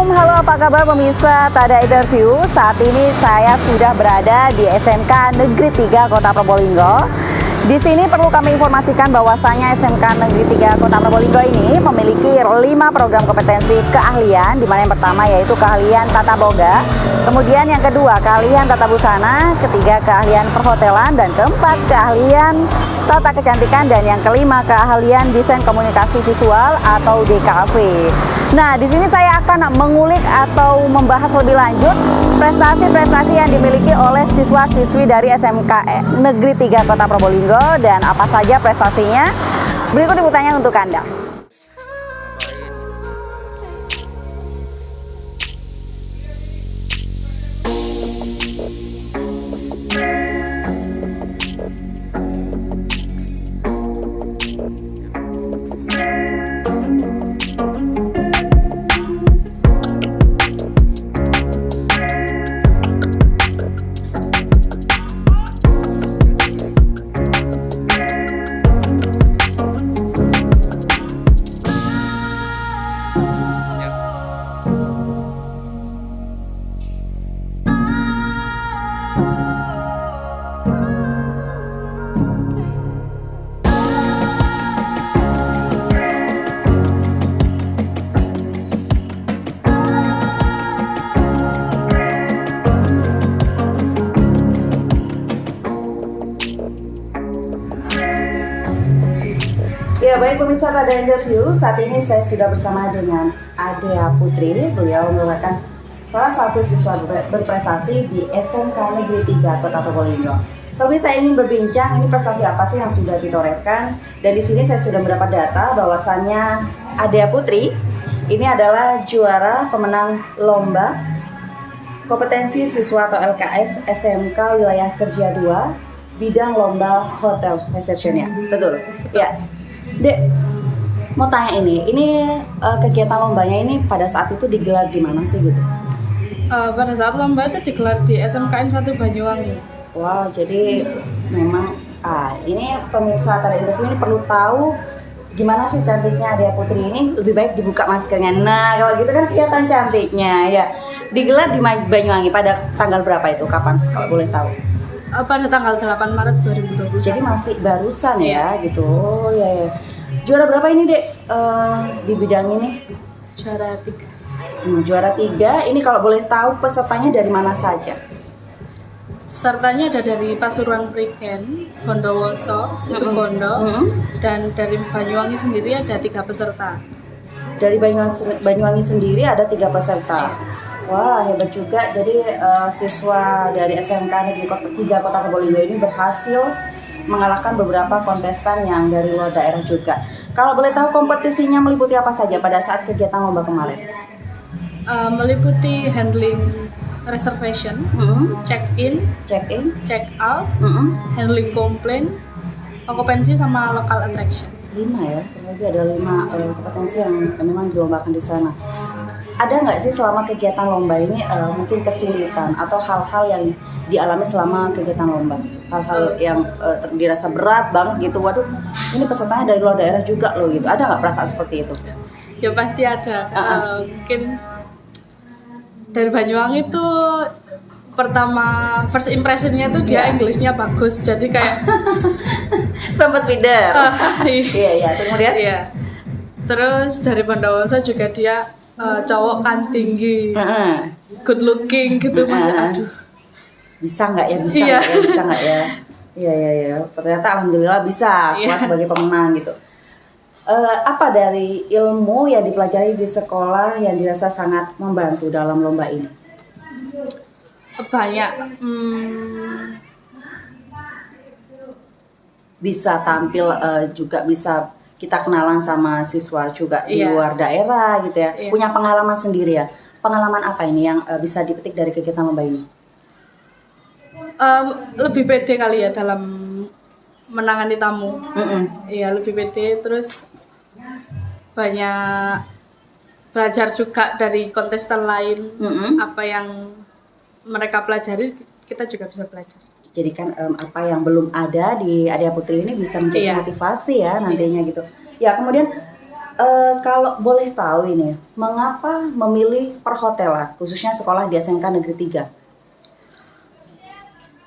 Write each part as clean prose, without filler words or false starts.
Assalamualaikum, halo apa kabar pemirsa Tada Interview. Saat ini saya sudah berada di SMK Negeri 3 Kota Probolinggo. Di sini perlu kami informasikan bahwasanya SMK Negeri 3 Kota Probolinggo ini memiliki 5 program kompetensi keahlian, di mana yang pertama yaitu keahlian tata boga, kemudian yang kedua keahlian tata busana, ketiga keahlian perhotelan, dan keempat keahlian tata kecantikan, dan yang kelima keahlian desain komunikasi visual atau DKV. Nah, di sini saya akan mengulik atau membahas lebih lanjut prestasi-prestasi yang dimiliki oleh siswa-siswi dari SMK Negeri 3 Kota Probolinggo dan apa saja prestasinya. Berikut liputannya untuk Anda. Ya, baik pemirsa Tada Interview, saat ini saya sudah bersama dengan Adea Putri. Beliau merupakan salah satu siswa berprestasi di SMK Negeri 3 Kota Probolinggo. Tapi saya ingin berbincang, ini prestasi apa sih yang sudah ditorehkan? Dan di sini saya sudah mendapat data bahwasannya Adea Putri ini adalah juara pemenang lomba kompetensi siswa atau LKS SMK Wilayah Kerja 2 bidang lomba hotel receptionnya. Betul? Ya. Dek, mau tanya ini kegiatan lombanya ini pada saat itu digelar di mana sih gitu? Pada saat lomba itu digelar di SMKN 1 Banyuwangi. Wow, jadi memang ini pemirsa Tada Interview ini perlu tahu gimana sih cantiknya Adea Putri ini. Lebih baik dibuka maskernya. Nah, kalau gitu kan kelihatan cantiknya ya. Digelar di Banyuwangi pada tanggal berapa itu? Kapan kalau boleh tahu? Pada tanggal 8 Maret 2020. Jadi masih barusan ya gitu. Oh ya. Juara berapa ini, Dek? Di bidang ini? Juara 3. Juara 3. Ini kalau boleh tahu pesertanya dari mana saja? Pesertanya ada dari Pasuruan Prigen, Bondowoso, Situbondo, dan dari Banyuwangi sendiri ada 3 peserta. Dari Banyuwangi sendiri ada 3 peserta. Wah, hebat juga. Jadi siswa dari SMK Negeri 3 Kota Probolinggo ini berhasil mengalahkan beberapa kontestan yang dari luar daerah juga. Kalau boleh tahu kompetisinya meliputi apa saja pada saat kegiatan lomba kemarin? Meliputi handling reservation, check-in, check-out, handling komplain, okupansi sama local attraction. 5 ya, lebih ada 5 kompetensi yang memang dilombakan di sana. Ada nggak sih selama kegiatan lomba ini mungkin kesulitan atau hal-hal yang dialami selama kegiatan lomba? Hal-hal yang dirasa berat banget gitu, waduh ini pesertanya dari luar daerah juga loh gitu. Ada nggak perasaan seperti itu? Ya pasti ada. Mungkin dari Banyuwangi itu pertama first impressionnya tuh dia Inggrisnya bagus, jadi kayak sempat minder. Iya. Kemudian? Iya. Terus dari Bondowoso juga dia cowok kan tinggi, good looking gitu, aduh. Bisa nggak ya? Iya. Ternyata alhamdulillah bisa keluar sebagai pemenang gitu. Apa dari ilmu yang dipelajari di sekolah yang dirasa sangat membantu dalam lomba ini? Banyak. Bisa tampil juga bisa kita kenalan sama siswa juga di luar daerah gitu ya. Punya pengalaman sendiri ya. Pengalaman apa ini yang bisa dipetik dari kegiatan lomba ini? Lebih pede kali ya dalam menangani tamu. Iya, lebih pede, terus banyak belajar juga dari kontestan lain. Apa yang mereka pelajari kita juga bisa belajar. Jadi kan apa yang belum ada di Adea Putri ini bisa menjadi motivasi ya nantinya gitu. Ya, kemudian Kalau boleh tahu ini, mengapa memilih perhotelan, khususnya sekolah di SMK Negeri 3?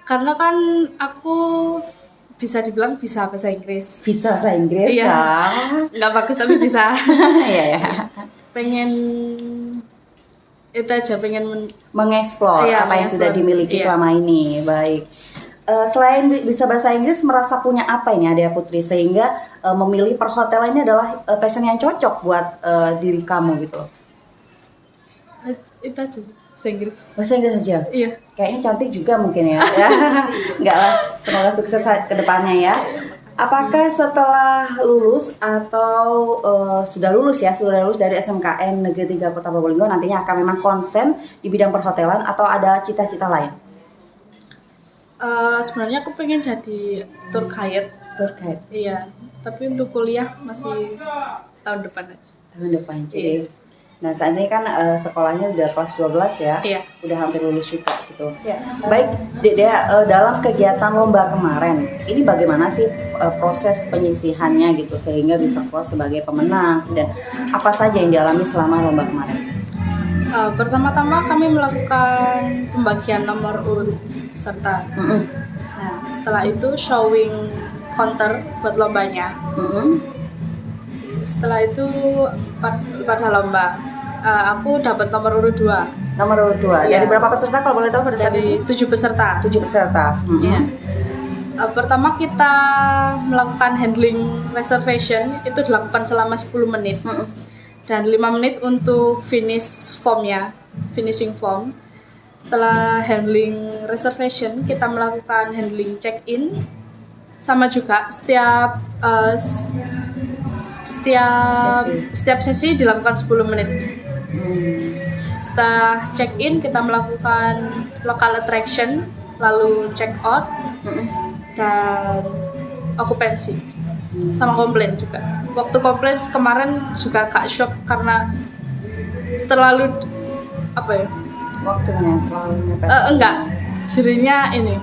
Karena kan aku bisa dibilang bisa bahasa Inggris. Bisa bahasa Inggris Iya. ya? Nggak bagus tapi bisa. Iya ya. Pengen itu aja, Mengeksplor Iya, apa yang sudah mengeksplor. dimiliki Iya. selama ini. Baik. Selain bisa bahasa Inggris, merasa punya apa ini Adea Putri sehingga memilih perhotelan ini adalah passion yang cocok buat diri kamu gitu loh. Itu aja sih, bahasa Inggris. Bahasa Inggris saja. Iya. Kayaknya cantik juga mungkin ya. Enggak lah, semoga sukses ke depannya ya. Apakah setelah lulus atau sudah lulus dari SMKN Negeri 3 Kota Probolinggo nantinya akan memang konsen di bidang perhotelan atau ada cita-cita lain? Sebenarnya aku pengen jadi tour guide. Terkait Iya. Tapi untuk kuliah masih tahun depan aja. tahun depan. Jadi, Iya. nah saat ini kan sekolahnya udah kelas 12 ya. Iya. Udah hampir lulus juga gitu. Ya. Baik, Dea, dalam kegiatan lomba kemarin, ini bagaimana sih proses penyisihannya gitu sehingga bisa keluar sebagai pemenang dan apa saja yang dialami selama lomba kemarin? Pertama-tama kami melakukan pembagian nomor urut peserta. Mm-mm. Nah, setelah itu showing counter buat lombanya. Mm-mm. Setelah itu pada lomba, aku dapat nomor urut 2 Nomor urut 2. Iya. Dari berapa peserta kalau boleh tahu pada saat dari itu? 7 peserta. 7 peserta. Mm-mm. Iya. Pertama kita melakukan handling reservation, itu dilakukan selama 10 menit. Mm-mm. Dan 5 menit untuk finishing form. Setelah handling reservation, kita melakukan handling check-in. Sama juga setiap sesi dilakukan 10 menit. Setelah check-in, kita melakukan local attraction, lalu check-out, dan okupansi. Sama komplain juga. Waktu komplain kemarin juga agak shock karena terlalu Waktunya terlalu mepet. enggak, jurinya ini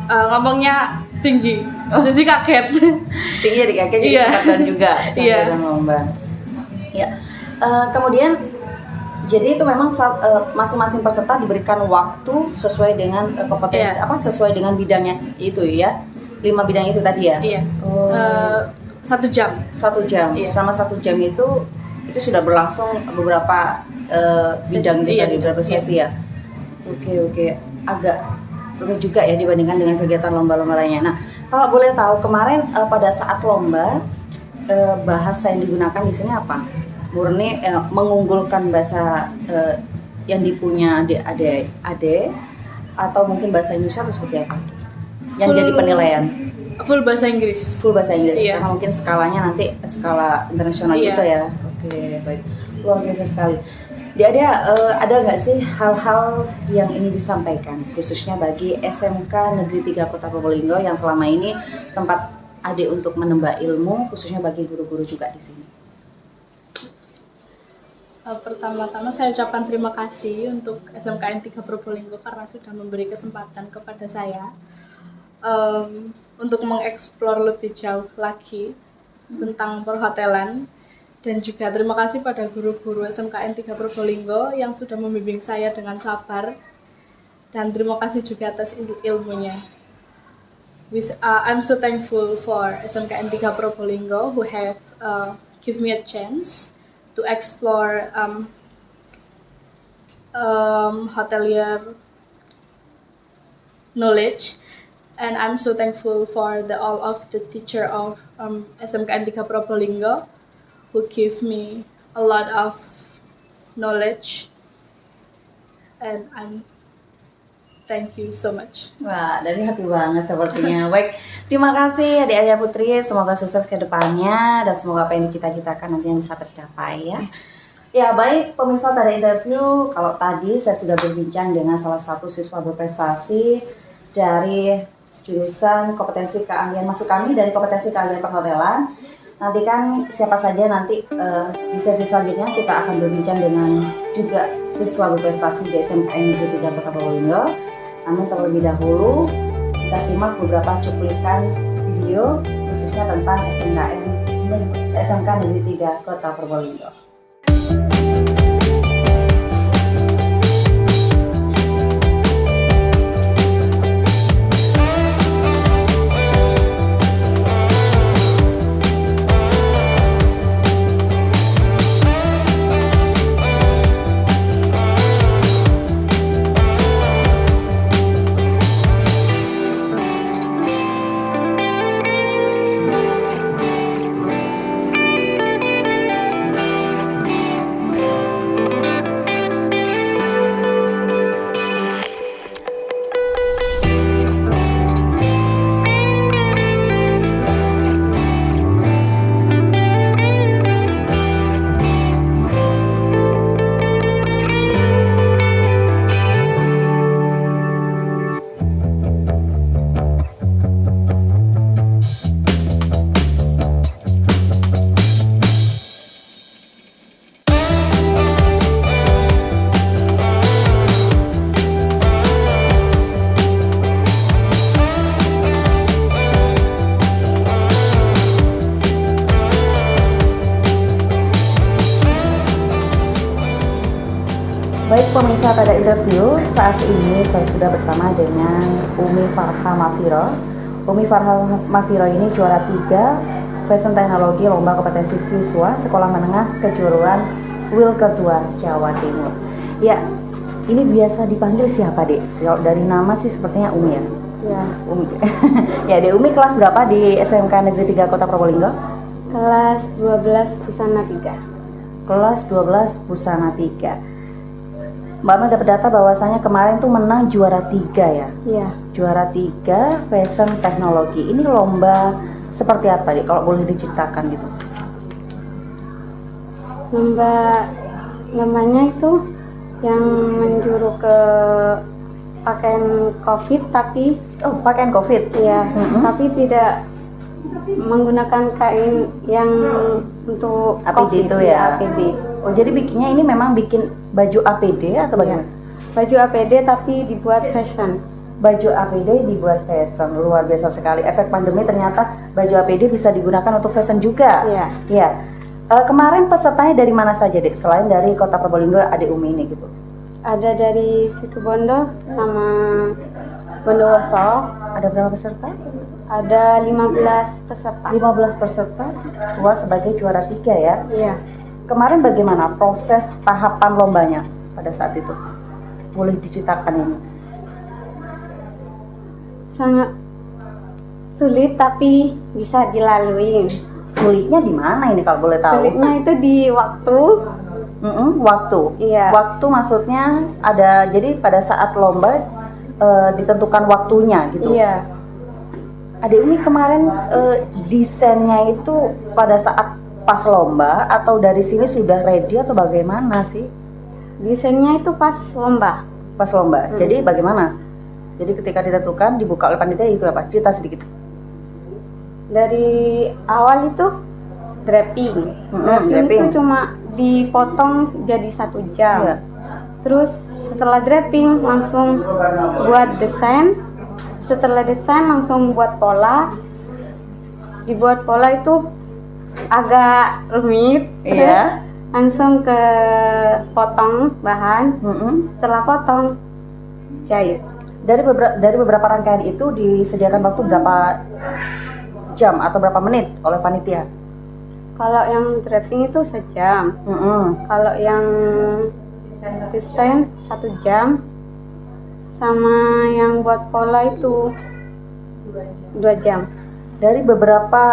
ngomongnya tinggi, jadi kaget. Tinggi jadi kakek jadi Iya. kesempatan juga sampai Iya. dalam lomba. Ya. Kemudian jadi itu memang masing-masing peserta diberikan waktu sesuai dengan kompetensi Iya. sesuai dengan bidangnya itu ya. 5 bidang itu tadi ya. Iya. Oh. 1 jam. 1 jam. Iya. Sama 1 jam itu sudah berlangsung beberapa bidang Sesi, itu iya, tadi, beberapa iya. sesi ya. Oke. Agak rumit juga ya dibandingkan dengan kegiatan lomba-lomba lainnya. Nah, kalau boleh tahu kemarin pada saat lomba bahasa yang digunakan di sini apa? Murni mengunggulkan bahasa yang dipunya Ade atau mungkin bahasa Indonesia atau seperti apa? Yang Full- jadi penilaian Full bahasa Inggris. full bahasa Inggris Iya. karena mungkin skalanya nanti skala internasional Iya. gitu ya. Oke, baik. Luar biasa sekali. Ada nggak sih hal-hal yang ingin disampaikan khususnya bagi SMK Negeri 3 Kota Probolinggo yang selama ini tempat Ade untuk menimba ilmu, khususnya bagi guru-guru juga di sini? Pertama-tama saya ucapkan terima kasih untuk SMKN 3 Probolinggo karena sudah memberi kesempatan kepada saya untuk mengeksplor lebih jauh lagi tentang perhotelan, dan juga terima kasih pada guru-guru SMKN 3 Probolinggo yang sudah membimbing saya dengan sabar, dan terima kasih juga atas ilmunya. I'm so thankful for SMKN 3 Probolinggo who have give me a chance to explore hotelier knowledge, and I'm so thankful for all of the teacher of SMKN 3 Probolinggo who give me a lot of knowledge, and I'm thank you so much. Wah, dari hati banget sepertinya. Baik, terima kasih Adea Putri. Semoga sukses ke depannya dan semoga apa yang dicita-citakan nantinya bisa tercapai ya. Ya baik, pemirsa tadi interview. Kalau tadi saya sudah berbincang dengan salah satu siswa berprestasi dari jurusan kompetensi keahlian masuk kami dari kompetensi keahlian perhotelan. Nanti kan siapa saja nanti di sesi selanjutnya kita akan berbincang dengan juga siswa berprestasi di SMKN Negeri 3 Kota Probolinggo. Namun terlebih dahulu kita simak beberapa cuplikan video khususnya tentang SMKN SMK Negeri 3 Kota Probolinggo. Baik pemirsa, pada interview saat ini saya sudah bersama dengan Umi Farha Mafiro. Umi Farha Mafiro ini juara 3 Fashion Teknologi Lomba Kompetensi Siswa Sekolah Menengah Kejuruan WIL kedua Jawa Timur. Ya, ini biasa dipanggil siapa, Dek? Kalau dari nama sih sepertinya Umi ya? Ya, Umi. Ya, Dek, Umi kelas berapa di SMK Negeri 3 Kota Probolinggo? kelas 12 Pusana 3. Kelas 12 Pusana 3. Mbak Ame dapat data bahwasanya kemarin tuh menang juara 3 ya? Iya. Juara 3 Fashion Teknologi. Ini lomba seperti apa, Dek? Kalau boleh diceritakan gitu. Lombanya itu yang menjuru ke pakaian COVID tapi Oh, pakaian COVID? ya, Mm-mm. tapi tidak menggunakan kain yang untuk APD COVID, itu ya? APD. Oh, jadi bikinnya ini memang bikin baju APD atau bagaimana? Baju APD tapi dibuat fashion. Baju APD dibuat fashion, luar biasa sekali. Efek pandemi ternyata baju APD bisa digunakan untuk fashion juga. Iya. Iya. Kemarin pesertanya dari mana saja, Dek? Selain dari Kota Probolinggo, Adik Umi ini gitu. Ada dari Situbondo sama Bondowoso. Ada berapa peserta? Ada 15 peserta. 15 peserta, tua sebagai juara 3 ya. Iya. Kemarin bagaimana proses tahapan lombanya pada saat itu? Boleh diceritakan ini? Sangat sulit tapi bisa dilalui. Sulitnya di mana ini kalau boleh tahu? Sulitnya itu di waktu. Waktu. Iya. Waktu maksudnya ada, jadi pada saat lomba ditentukan waktunya gitu. Iya. Adik Umi kemarin desainnya itu pada saat pas lomba atau dari sini sudah ready atau bagaimana sih? Desainnya itu pas lomba. Pas lomba. Jadi bagaimana? Jadi ketika ditentukan dibuka oleh panitia itu apa? Cerita sedikit. Dari awal itu draping. Draping itu cuma dipotong jadi 1 jam. Iya. Terus setelah draping langsung buat desain. Setelah desain langsung buat pola. Dibuat pola itu agak rumit. Iya. Terus langsung ke potong bahan. Setelah potong jahit. Dari beberapa rangkaian itu disediakan waktu berapa jam atau berapa menit oleh panitia? Kalau yang draping itu sejam. Kalau yang desain 1 jam. Sama yang buat pola itu 2 jam. Dari beberapa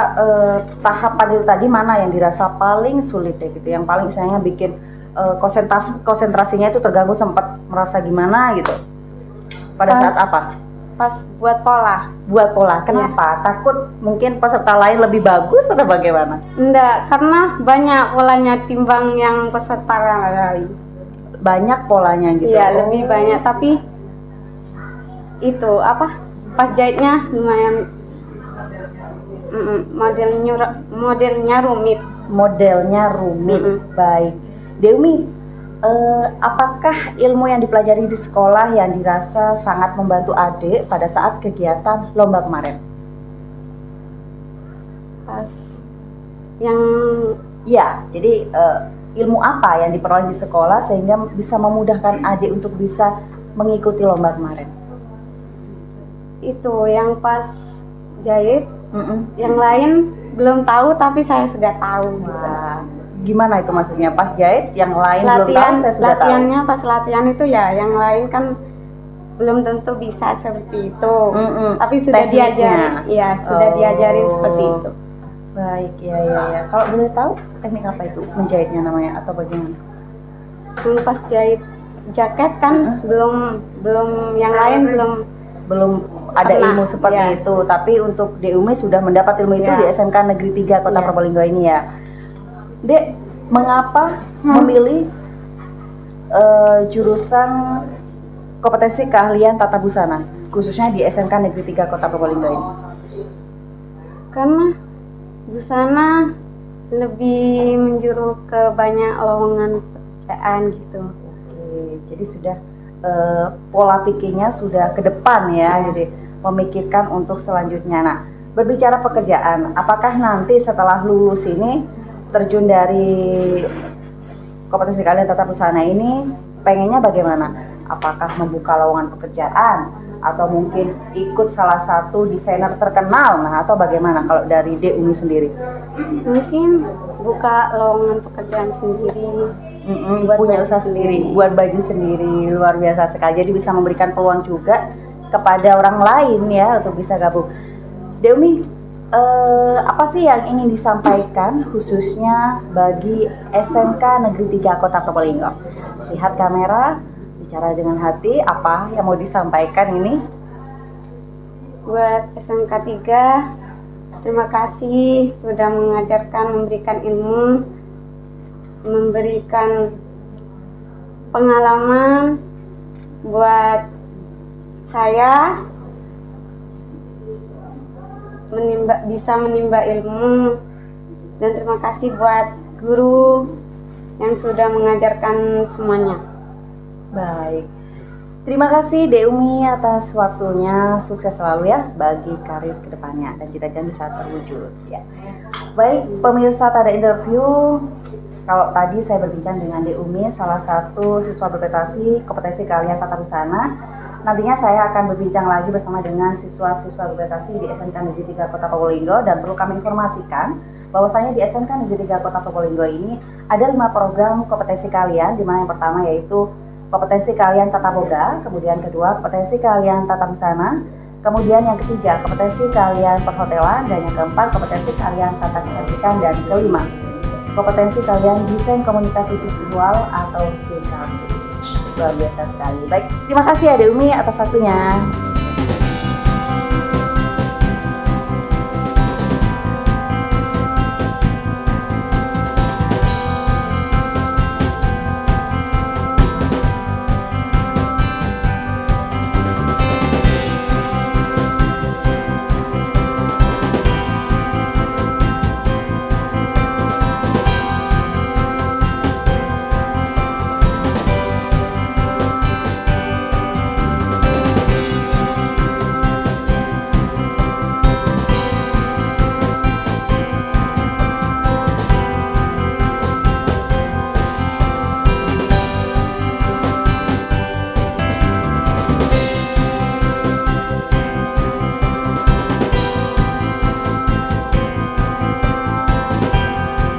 tahapan itu tadi, mana yang dirasa paling sulit deh gitu? Yang paling misalnya bikin konsentrasinya itu terganggu, sempat merasa gimana gitu? Pada saat apa? Pas buat pola. Buat pola. Kenapa? Takut mungkin peserta lain lebih bagus atau bagaimana? Enggak, karena banyak polanya timbang yang peserta lain. Banyak polanya gitu? Iya, lebih banyak. Tapi itu apa? Pas jahitnya lumayan modelnya rumit. Modelnya rumit. Baik. Dewi, apakah ilmu yang dipelajari di sekolah yang dirasa sangat membantu adik pada saat kegiatan lomba kemarin? Pas Yang Iya, jadi ilmu apa yang diperoleh di sekolah sehingga bisa memudahkan adik untuk bisa mengikuti lomba kemarin? itu yang pas jahit, Mm-mm. yang lain belum tahu tapi saya sudah tahu. Wah, gimana itu maksudnya? Pas jahit, yang lain belum tahu, saya sudah tahu. Latihannya pas latihan itu ya, yang lain kan belum tentu bisa seperti itu. Mm-mm. Tapi sudah Tekniknya. diajarin, ya sudah Oh. diajarin seperti itu. Baik, ya. Kalau boleh tahu teknik apa itu? Menjahitnya namanya atau bagaimana? Yang pas jahit jaket kan belum yang lain Belum ada Pernah, ilmu seperti ya. itu, tapi untuk Dek Umi sudah mendapat ilmu itu Ya. di SMK Negeri 3 Kota Ya. Probolinggo ini ya. Dek, mengapa memilih jurusan kompetensi keahlian tata busana khususnya di SMK Negeri 3 Kota Probolinggo ini? karena busana lebih menjuru ke banyak lowongan pekerjaan gitu. Oke, jadi sudah pola pikirnya sudah ke depan ya, jadi memikirkan untuk selanjutnya. Nah, berbicara pekerjaan, apakah nanti setelah lulus ini terjun dari kompetensi kalian tata busana ini pengennya bagaimana? Apakah membuka lowongan pekerjaan atau mungkin ikut salah satu desainer terkenal, nah atau bagaimana kalau dari Dek Umi sendiri? Mungkin buka lowongan pekerjaan sendiri. Buat punya baju usaha sendiri, buat baju sendiri, luar biasa sekali. Jadi bisa memberikan peluang juga kepada orang lain ya untuk bisa gabung. Dek Umi, apa sih yang ingin disampaikan khususnya bagi SMK Negeri 3 Kota Probolinggo? Lihat kamera, bicara dengan hati, apa yang mau disampaikan ini? Buat SMK 3, terima kasih sudah mengajarkan, memberikan ilmu, memberikan pengalaman buat saya bisa menimba ilmu, dan terima kasih buat guru yang sudah mengajarkan semuanya. Baik, terima kasih Dek Umi atas waktunya. Sukses selalu ya bagi karir kedepannya dan cita-cita bisa terwujud ya. Baik pemirsa, ada interview. Kalau tadi saya berbincang dengan Dek Umi, salah satu siswa berprestasi kompetensi keahlian tata busana. Nantinya saya akan berbincang lagi bersama dengan siswa-siswa berprestasi di SMK Negeri 3 Kota Probolinggo, dan perlu kami informasikan bahwasanya di SMK Negeri 3 Kota Probolinggo ini ada 5 program kompetensi keahlian, di mana yang pertama yaitu kompetensi keahlian tata boga, kemudian kedua kompetensi keahlian tata busana, kemudian yang ketiga kompetensi keahlian perhotelan, dan yang keempat kompetensi keahlian tata kecantikan, dan kelima kompetensi keahlian desain komunikasi visual atau DKV. Luar biasa sekali. Baik, terima kasih ya Dek Umi atas waktunya.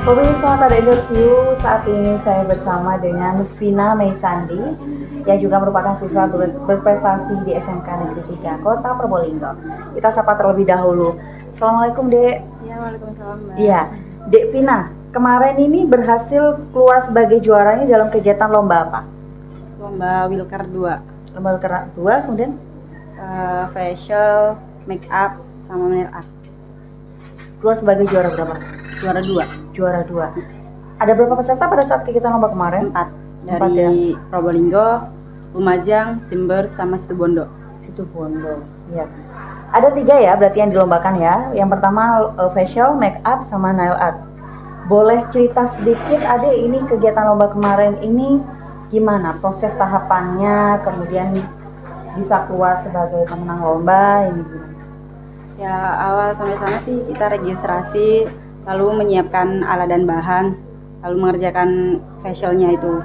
Pemirsa, pada interview saat ini saya bersama dengan Vina Meisandi yang juga merupakan siswa berprestasi di SMK Negeri 3 Kota Probolinggo. Kita sapa terlebih dahulu. Assalamualaikum Dek. Ya, waalaikumsalam, Mbak. Iya, Dek Vina, kemarin ini berhasil keluar sebagai juara ini dalam kegiatan lomba apa? Lomba Wilker 2, Lomba kerak 2, kemudian facial, make up, sama nail art. keluar sebagai juara berapa? Juara 2, Juara 2. Ada berapa peserta pada saat kegiatan lomba kemarin? 4 Empat dari Probolinggo, Lumajang, Jember, sama Situbondo. Situbondo. Iya. Ada 3 ya berarti yang dilombakan ya. Yang pertama facial, make up, sama nail art. Boleh cerita sedikit Ade, ini kegiatan lomba kemarin ini gimana proses tahapannya, kemudian bisa keluar sebagai pemenang lomba ini gimana? Ya, awal sampai sana sih kita registrasi lalu menyiapkan alat dan bahan, lalu mengerjakan facialnya itu.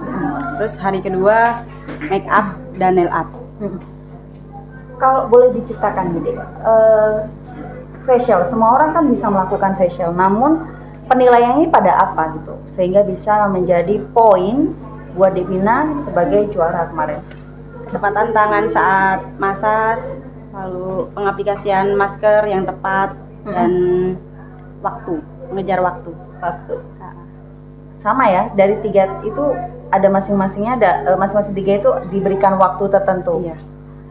Terus hari kedua make up dan nail art. Kalau boleh diceritakan gitu, facial, semua orang kan bisa melakukan facial, namun penilaiannya pada apa gitu, sehingga bisa menjadi poin buat Devina sebagai juara kemarin. Ketepatan tangan saat masas, lalu pengaplikasian masker yang tepat, dan waktu, mengejar waktu. Sama ya, dari 3 itu ada masing-masingnya, masing-masing 3 itu diberikan waktu tertentu. Iya.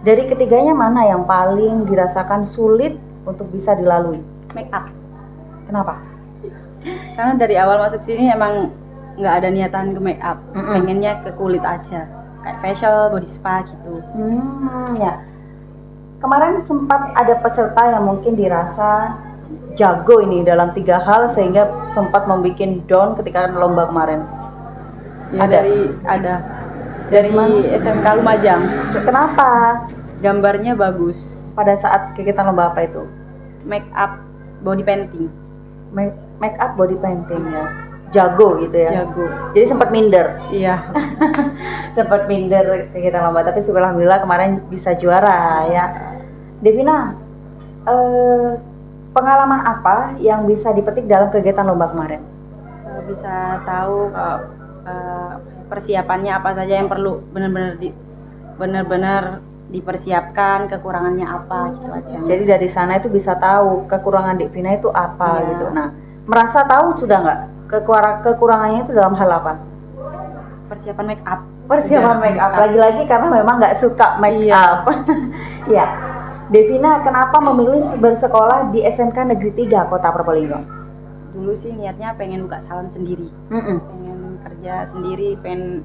Dari ketiganya mana yang paling dirasakan sulit untuk bisa dilalui? Make up. Kenapa? Karena dari awal masuk sini emang nggak ada niatan ke make up, pengennya ke kulit aja, kayak facial, body spa gitu. Ya. Kemarin sempat ada peserta yang mungkin dirasa jago ini dalam 3 hal sehingga sempat membuat down ketika lomba kemarin. Ya, dari mana? SMK Lumajang. Kenapa? Gambarnya bagus. Pada saat kegiatan lomba apa itu? Make up, body painting. Make up body painting ya. Jago gitu ya. Jago. Jadi sempat minder. Iya. Sempat minder kegiatan lomba, tapi alhamdulillah kemarin bisa juara ya. Devina, pengalaman apa yang bisa dipetik dalam kegiatan lomba kemarin? Bisa tahu persiapannya apa saja yang perlu benar-benar dipersiapkan, kekurangannya apa gitu aja. Jadi dari sana itu bisa tahu kekurangan Devina itu apa Iya. gitu. Nah, merasa tahu sudah nggak kekurangannya itu dalam hal apa? Persiapan make up. Persiapan make up. Lagi-lagi karena memang nggak suka make up. Ya. Devina, kenapa memilih bersekolah di SMK Negeri 3 Kota Probolinggo? Dulu sih niatnya pengen buka salon sendiri, pengen kerja sendiri, pengen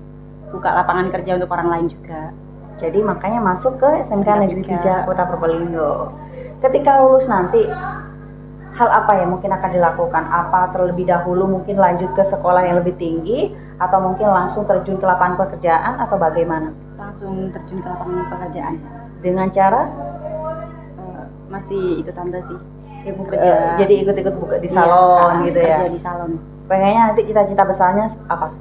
buka lapangan kerja untuk orang lain juga. Jadi makanya masuk ke SMK Negeri 3 Kota Probolinggo. Ketika lulus nanti, hal apa yang mungkin akan dilakukan? Apa terlebih dahulu mungkin lanjut ke sekolah yang lebih tinggi, atau mungkin langsung terjun ke lapangan pekerjaan, atau bagaimana? Langsung terjun ke lapangan pekerjaan. Dengan cara? Masih ikut tante sih. Jadi ikut-ikut buka di salon gitu ya? Kerja di salon. Pengennya nanti cita-cita besarnya apa?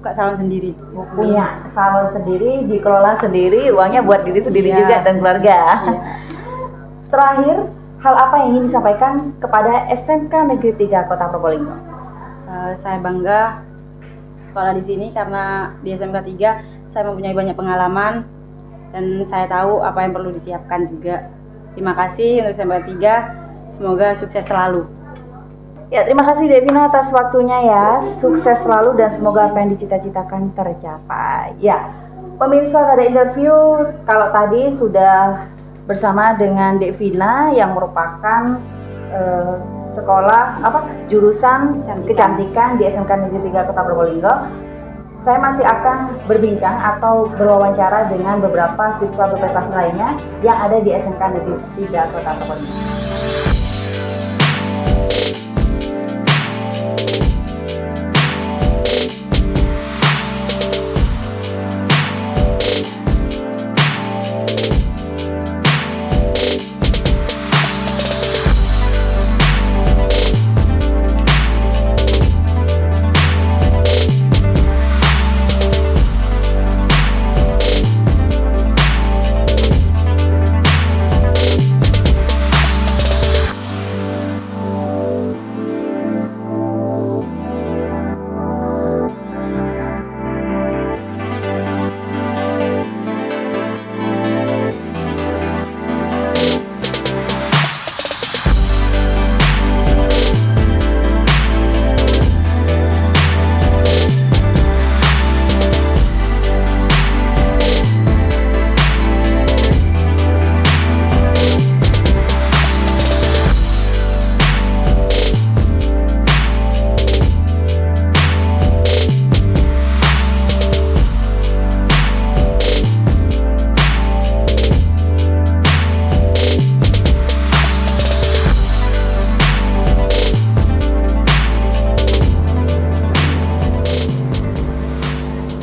Buka salon sendiri. Punya salon sendiri, dikelola sendiri, uangnya buat diri sendiri juga dan keluarga. Terakhir, hal apa yang ingin disampaikan kepada SMK Negeri 3 Kota Probolinggo? Saya bangga sekolah di sini karena di SMK 3 saya mempunyai banyak pengalaman dan saya tahu apa yang perlu disiapkan juga. Terima kasih untuk SMK 3, semoga sukses selalu. Ya, terima kasih Devina atas waktunya ya. Sukses selalu dan semoga apa yang dicita-citakan tercapai. Ya, pemirsa, ada interview. Kalau tadi sudah bersama dengan Devina yang merupakan sekolah jurusan kecantikan di SMK Negeri 3 Kota Probolinggo. Saya masih akan berbincang atau berwawancara dengan beberapa siswa berprestasi lainnya yang ada di SMK Negeri 3 Kota Probolinggo.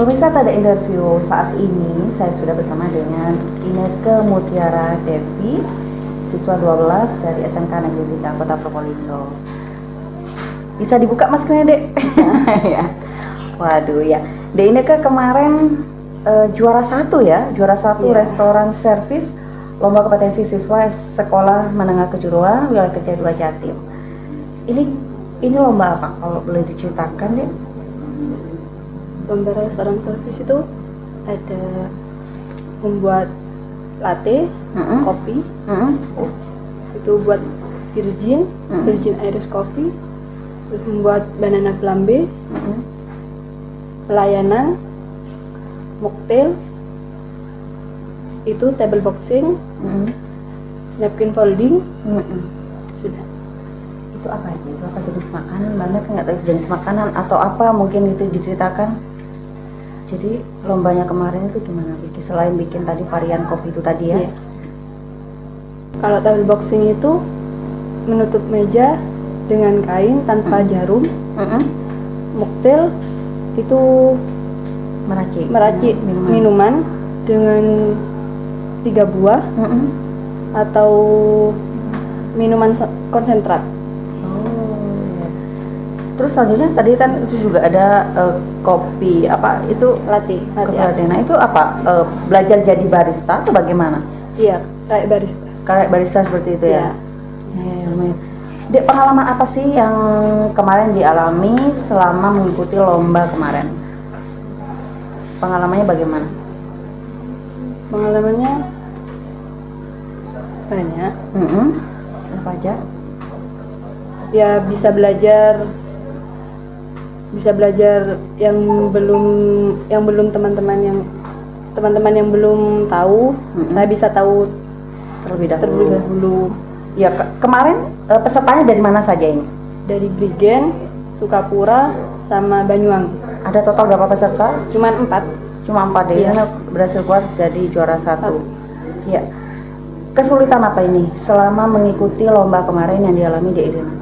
Pemirsa, pada interview saat ini saya sudah bersama dengan Inneke Mutiara Devi, siswa 12 dari SMK Negeri 3 Kota Probolinggo. Bisa dibuka maskernya, Dek? Ya. Waduh ya. Dek ini kan kemarin juara satu ya, juara satu Iya. restoran servis lomba kompetensi siswa sekolah menengah kejuruan wilayah kerja 2 Jatim. Ini lomba apa? Kalau boleh diceritakan, Dek? Lomba restoran servis itu ada membuat latte, Mm-mm. kopi, Mm-mm. itu buat virgin, Mm. virgin Irish coffee, terus membuat banana flambe, Mm-mm. pelayanan, mocktail, itu table boxing, Mm-mm. napkin folding, Mm-mm. sudah. Itu apa aja? Itu apa jenis makanan? Banyak nggak tahu jenis makanan atau apa, mungkin itu diceritakan. Jadi lombanya kemarin itu gimana, Vicky? Selain bikin tadi varian kopi itu tadi ya? Iya. Kalau table boxing itu menutup meja dengan kain tanpa jarum. Mm-mm. Mocktail itu meracik minuman dengan 3 buah Mm-mm. atau minuman konsentrat. Oh, ya. Terus selanjutnya tadi kan itu juga ada kopi apa itu Latte. kopi latte. Nah itu apa? Belajar jadi barista atau bagaimana? Iya, kayak barista. Kayak barista seperti itu ya? Ya, lumayan. Dek, pengalaman apa sih yang kemarin dialami selama mengikuti lomba kemarin? Pengalamannya bagaimana? Pengalamannya banyak. Mm-mm. Apa aja? Ya bisa belajar yang belum teman-teman yang belum tahu. Mm-mm. Saya bisa tahu Terlebih terlebih dahulu. dahulu. Ya, kemarin pesertanya dari mana saja ini? Dari Brigen, Sukapura, sama Banyuwangi. Ada total berapa peserta? Cuman 4. Cuma 4 deh, Iya. karena berhasil keluar jadi juara 1. Ya. Kesulitan apa ini selama mengikuti lomba kemarin yang dialami di Irina?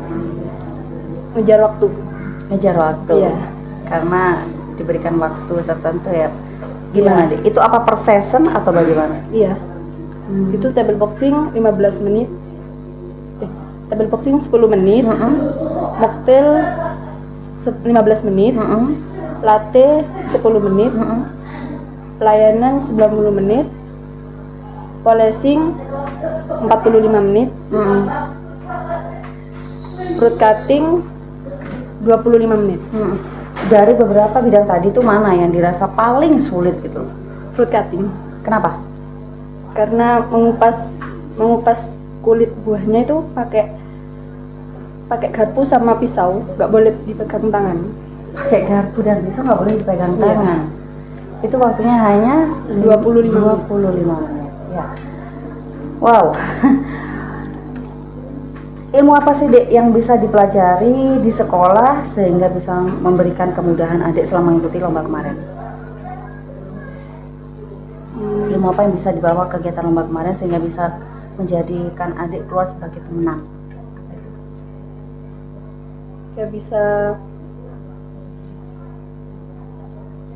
Ngejar waktu. Ngejar waktu. Iya. Karena diberikan waktu tertentu ya. Gimana, Iya. Dek? Itu apa per season atau bagaimana? Iya. Itu table boxing 15 menit. Table boxing 10 menit. Mm-mm. Mocktail 15 menit. Mm-mm. Latte 10 menit. Mm-mm. Pelayanan 90 menit. Polishing 45 menit. Mm-mm. Fruit cutting 25 menit. Mm-mm. Dari beberapa bidang tadi tuh mana yang dirasa paling sulit gitu? Fruit cutting. Kenapa? Karena mengupas kulit buahnya itu pakai garpu sama pisau, nggak boleh dipegang tangan. Pakai garpu dan pisau nggak boleh dipegang Iya. tangan. Itu waktunya hanya 25 menit. Ya. Wow. Ilmu apa sih, Dek, yang bisa dipelajari di sekolah sehingga bisa memberikan kemudahan adik selama mengikuti lomba kemarin? Ilmu apa yang bisa dibawa kegiatan lomba kemarin sehingga bisa menjadikan adik keluar sebagai pemenang? Ya bisa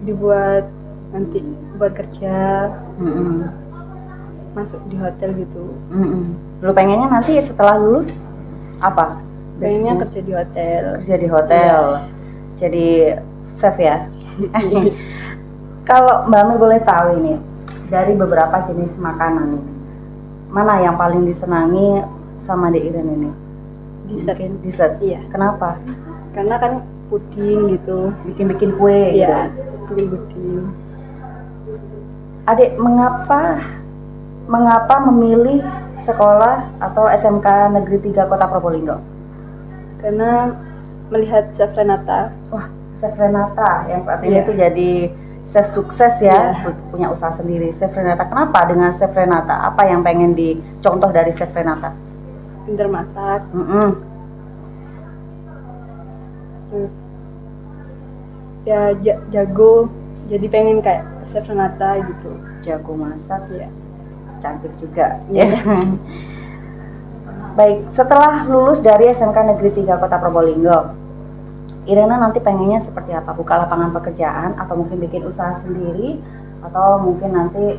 dibuat nanti buat kerja, Mm-mm. masuk di hotel gitu. Mm-mm. Lu pengennya nanti setelah lulus apa? Pengennya Basicnya? kerja di hotel. Kerja di hotel, jadi chef ya. Kalau Mbak Mel boleh tahu ini, dari beberapa jenis makanan ini, mana yang paling disenangi sama Dek Iren ini? Dessert. Mungkin dessert. Iya. Kenapa? Karena kan puding gitu. Bikin kue Iya, gitu. bikin puding. Adik, mengapa memilih sekolah atau SMK Negeri 3 Kota Probolinggo? Karena melihat Chef Renata. Wah, Chef Renata yang saat ini Iya. itu jadi chef sukses ya, Iya. punya usaha sendiri. Chef Renata, kenapa dengan Chef Renata? Apa yang pengen dicontoh dari Chef Renata? Pintar masak, Mm-mm. terus ya jago, jadi pengen kayak Chef Renata gitu. Jago masak, Ya. cantik juga. Iya. Ya. Baik, setelah lulus dari SMK Negeri 3 Kota Probolinggo, Irena nanti pengennya seperti apa? Buka lapangan pekerjaan atau mungkin bikin usaha sendiri atau mungkin nanti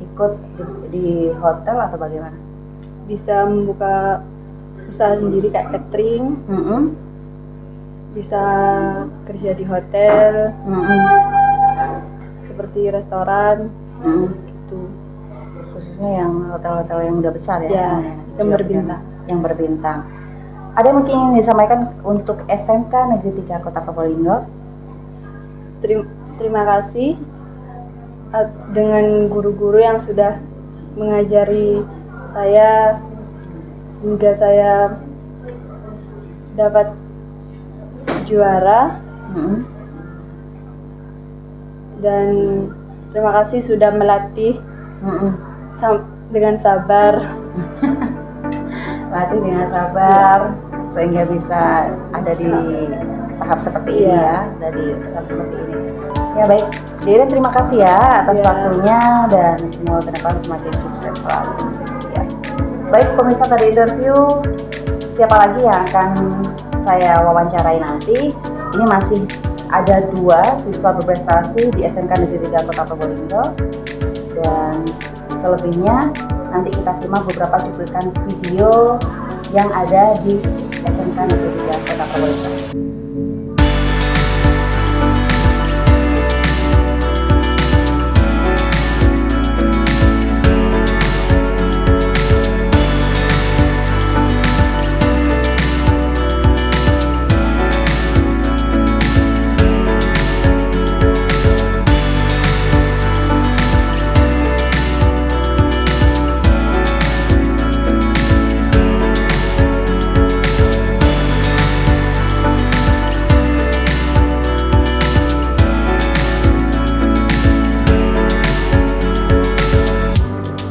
ikut di hotel atau bagaimana? Bisa membuka usaha sendiri kayak catering, Mm-mm. bisa kerja di hotel seperti restoran gitu. Khususnya yang hotel-hotel yang udah besar ya, Ya, yang berbintang. Yang berbintang. Ada yang mungkin ingin disampaikan untuk SMK Negeri 3 Kota Probolinggo? Terima kasih dengan guru-guru yang sudah mengajari saya hingga saya dapat juara. Dan terima kasih sudah melatih dengan sabar. Latih dengan sabar sehingga bisa ada di tahap seperti ini ya, dari tahap seperti ini. Ya baik, Deden terima kasih ya atas waktunya dan semoga ke depan semakin sukses selalu. Ya. Baik pemirsa, tadi interview siapa lagi yang akan saya wawancarai nanti. Ini masih ada 2 siswa berprestasi di SMK Negeri 3 Kota Probolinggo, dan selebihnya nanti kita simak beberapa cuplikan video yang ada di SMK Negeri 3 Kota Probolinggo.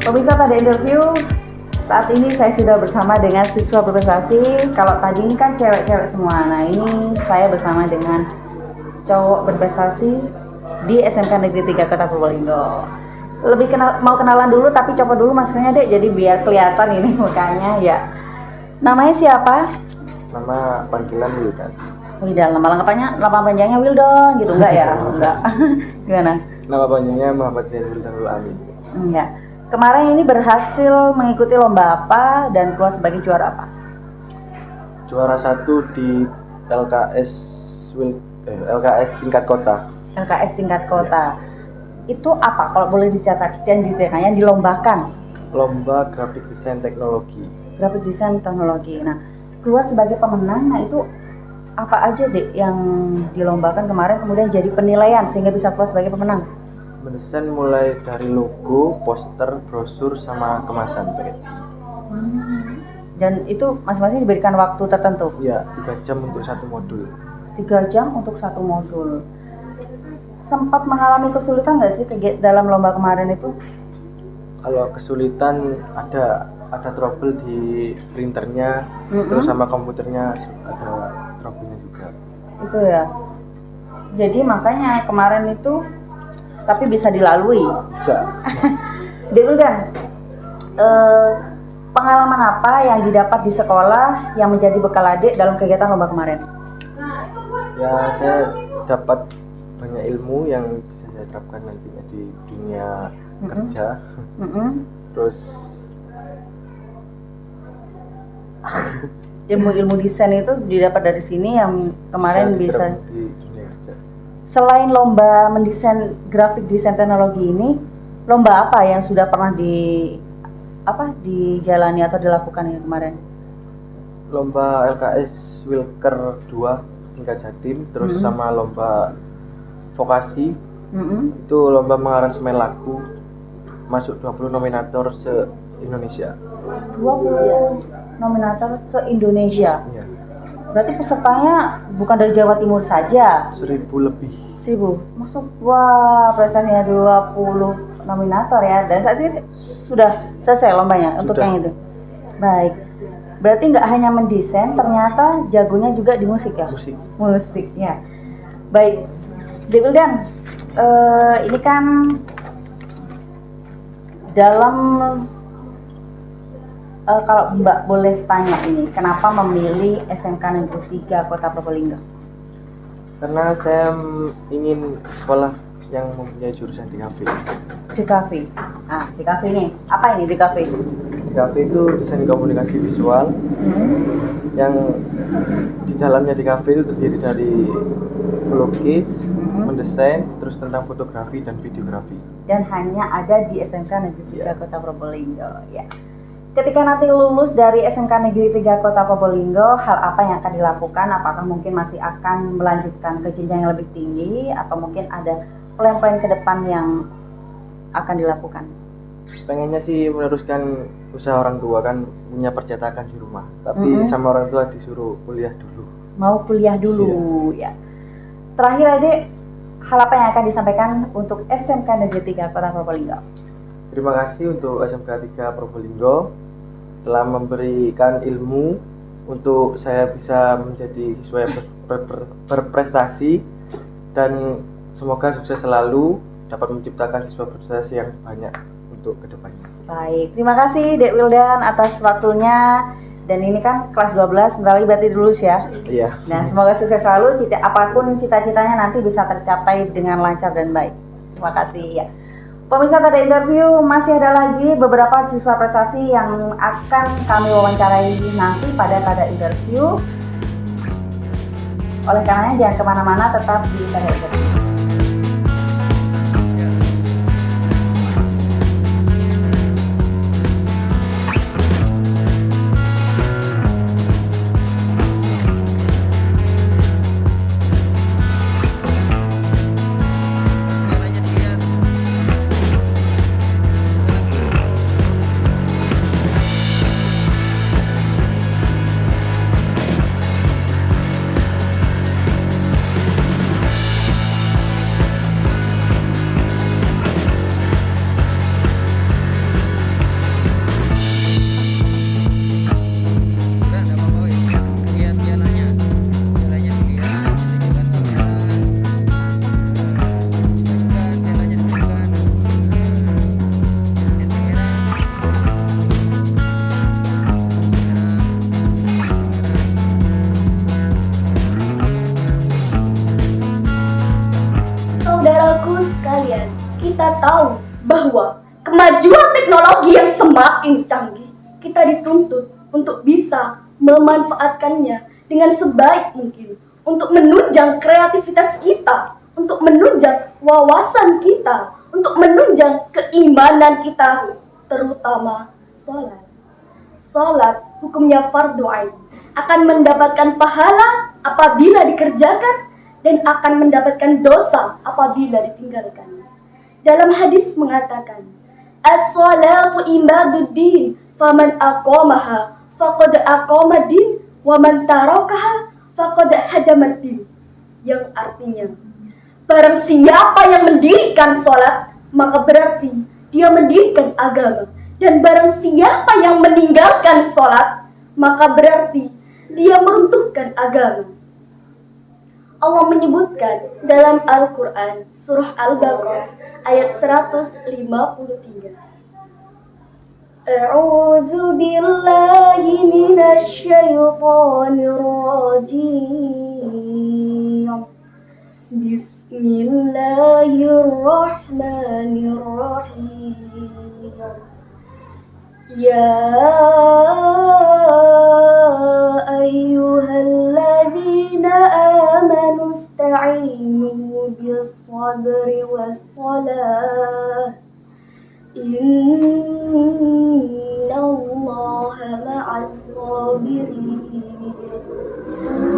Pemirsa, pada interview saat ini saya sudah bersama dengan siswa berprestasi. Kalau tadi ini kan cewek-cewek semua, nah ini saya bersama dengan cowok berprestasi di SMK Negeri 3 Kota Probolinggo. Lebih mau kenalan dulu, tapi copot dulu maskernya Dek, jadi biar kelihatan ini mukanya ya. Namanya siapa? Nama panggilan Wildan. Wildan. Nama panjangnya Wildon gitu enggak ya? Enggak. Gimana? Nama panjangnya Muhammad Zainul Danul Amin. Enggak. Kemarin ini berhasil mengikuti lomba apa dan keluar sebagai juara apa? Juara 1 di LKS tingkat kota. LKS tingkat kota. Itu apa kalau boleh dicatat dan detailnya dilombakan? Lomba grafik desain teknologi. Grafik desain teknologi. Nah, keluar sebagai pemenang. Nah, itu apa aja Dek yang dilombakan kemarin kemudian jadi penilaian sehingga bisa keluar sebagai pemenang? Mendesain mulai dari logo, poster, brosur, sama kemasan packaging. Dan itu masing-masing diberikan waktu tertentu? Iya, 3 jam untuk satu modul. 3 jam untuk satu modul. Sempat mengalami kesulitan nggak sih dalam lomba kemarin itu? Kalau kesulitan ada trouble di printernya, terus sama komputernya ada trouble-nya juga. Itu ya. Jadi makanya kemarin itu tapi bisa dilalui. Bisa. Dek kan, pengalaman apa yang didapat di sekolah yang menjadi bekal adik dalam kegiatan lomba kemarin? Ya, saya dapat banyak ilmu yang bisa saya terapkan nantinya di dunia kerja. Terus ilmu-ilmu desain itu didapat dari sini yang kemarin bisa di dunia kerja. Selain lomba mendesain grafik desain teknologi ini, lomba apa yang sudah pernah dijalani atau dilakukan ya kemarin? Lomba LKS Wilker 2 tingkat Jatim, terus sama lomba vokasi. Itu lomba mengaransemen lagu, masuk 20 nominator se-Indonesia. 20 nominator se-Indonesia? Iya. Berarti pesertanya bukan dari Jawa Timur saja? 1000 lebih. 1000? Masuk, wah prestasinya 20 nominator ya. Dan saat ini sudah selesai lombanya untuk yang itu? Baik. Berarti nggak hanya mendesain, ternyata jagonya juga di musik ya? Musiknya. Baik. Wildan, ini kan dalam kalau Mbak boleh tanya ini, kenapa memilih SMK Negeri 3 Kota Probolinggo? Karena saya ingin sekolah yang mempunyai jurusan DKV. DKV. DKV ini apa ini DKV? di kafe itu desain komunikasi visual yang di dalamnya di kafe itu terdiri dari melukis, mendesain, terus tentang fotografi dan videografi. Dan hanya ada di SMK Negeri 3 Iya. Kota Probolinggo ya. Ketika nanti lulus dari SMK Negeri 3 Kota Probolinggo, hal apa yang akan dilakukan? Apakah mungkin masih akan melanjutkan ke jenjang yang lebih tinggi atau mungkin ada plan-plan ke depan yang akan dilakukan? Pengennya sih meneruskan usaha orang tua, kan punya percetakan di rumah, tapi sama orang tua disuruh kuliah dulu. Mau kuliah dulu ya. Terakhir Adik, hal apa yang akan disampaikan untuk SMK Negeri 3 Kota Probolinggo? Terima kasih untuk SMK 3 Probolinggo telah memberikan ilmu untuk saya bisa menjadi siswa yang berprestasi, dan semoga sukses selalu, dapat menciptakan siswa berprestasi yang banyak untuk kedepannya. Baik, terima kasih Dek Wildan atas waktunya. Dan ini kan kelas 12, sebentar lagi berarti lulus ya. Iya. Nah, semoga sukses selalu, apapun cita-citanya nanti bisa tercapai dengan lancar dan baik. Terima kasih ya. Pemirsa, pada interview masih ada lagi beberapa siswa prestasi yang akan kami wawancarai nanti pada interview. Oleh karenanya jangan kemana-mana, tetap di pada interview. Saudaraku sekalian, kita tahu bahwa kemajuan teknologi yang semakin canggih, kita dituntut untuk bisa memanfaatkannya dengan sebaik mungkin untuk menunjang kreativitas kita, untuk menunjang wawasan kita, untuk menunjang keimanan kita, terutama sholat. Sholat hukumnya fardu ain, akan mendapatkan pahala apabila dikerjakan dan akan mendapatkan dosa apabila ditinggalkan. Dalam hadis mengatakan, as-salatu imaduddin, faman aqamaha faqad aqamadin, wa man tarakaha faqad hadamaddin. Yang artinya, barang siapa yang mendirikan sholat, maka berarti dia mendirikan agama. Dan barang siapa yang meninggalkan sholat, maka berarti dia meruntuhkan agama. Allah menyebutkan dalam Al-Quran surah Al-Baqarah ayat 153. A'udzu billahi minasy syaithanir rajim. Bismillahirrahmanirrahim. Ya ayyuhalladzina amanu ista'inu bis-sabri was-salah. Innallaha ma'as-sabirin.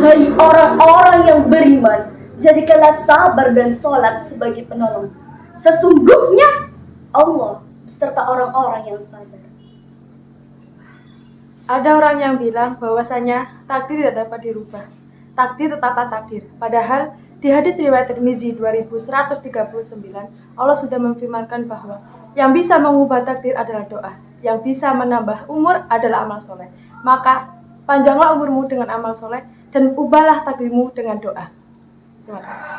Hai orang-orang yang beriman, jadikanlah sabar dan sholat sebagai penolong. Sesungguhnya Allah beserta orang-orang yang sabar. Ada orang yang bilang bahwasanya takdir tidak dapat dirubah. Takdir tetaplah takdir. Padahal di hadis riwayat Tirmizi 2139, Allah sudah memfirmankan bahwa yang bisa mengubah takdir adalah doa. Yang bisa menambah umur adalah amal soleh. Maka panjanglah umurmu dengan amal soleh dan ubahlah takdirmu dengan doa. Terima kasih.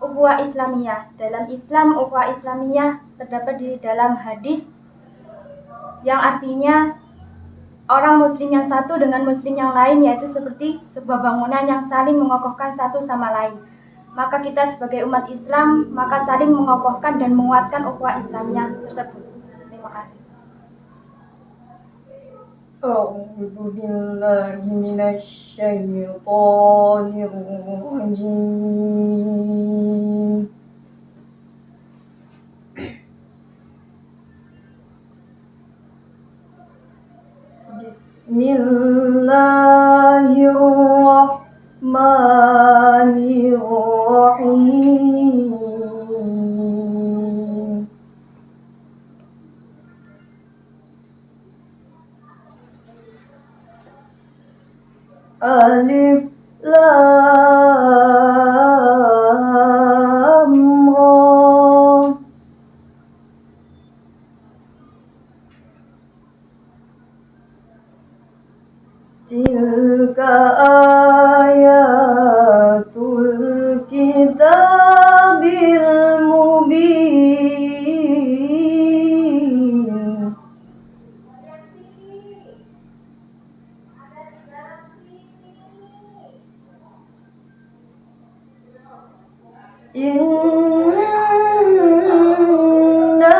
Ukhuwah Islamiyah. Dalam Islam, ukhuwah Islamiyah terdapat di dalam hadis yang artinya orang muslim yang satu dengan muslim yang lain, yaitu seperti sebuah bangunan yang saling mengokohkan satu sama lain. Maka kita sebagai umat Islam, maka saling mengokohkan dan menguatkan ukhuwah Islamiyah tersebut. Terima kasih. أعوذ بالله من الشيطان الرجيم بسم الله الرحمن الرحيم ألف لام را تلك آيات الكتاب المبين إنا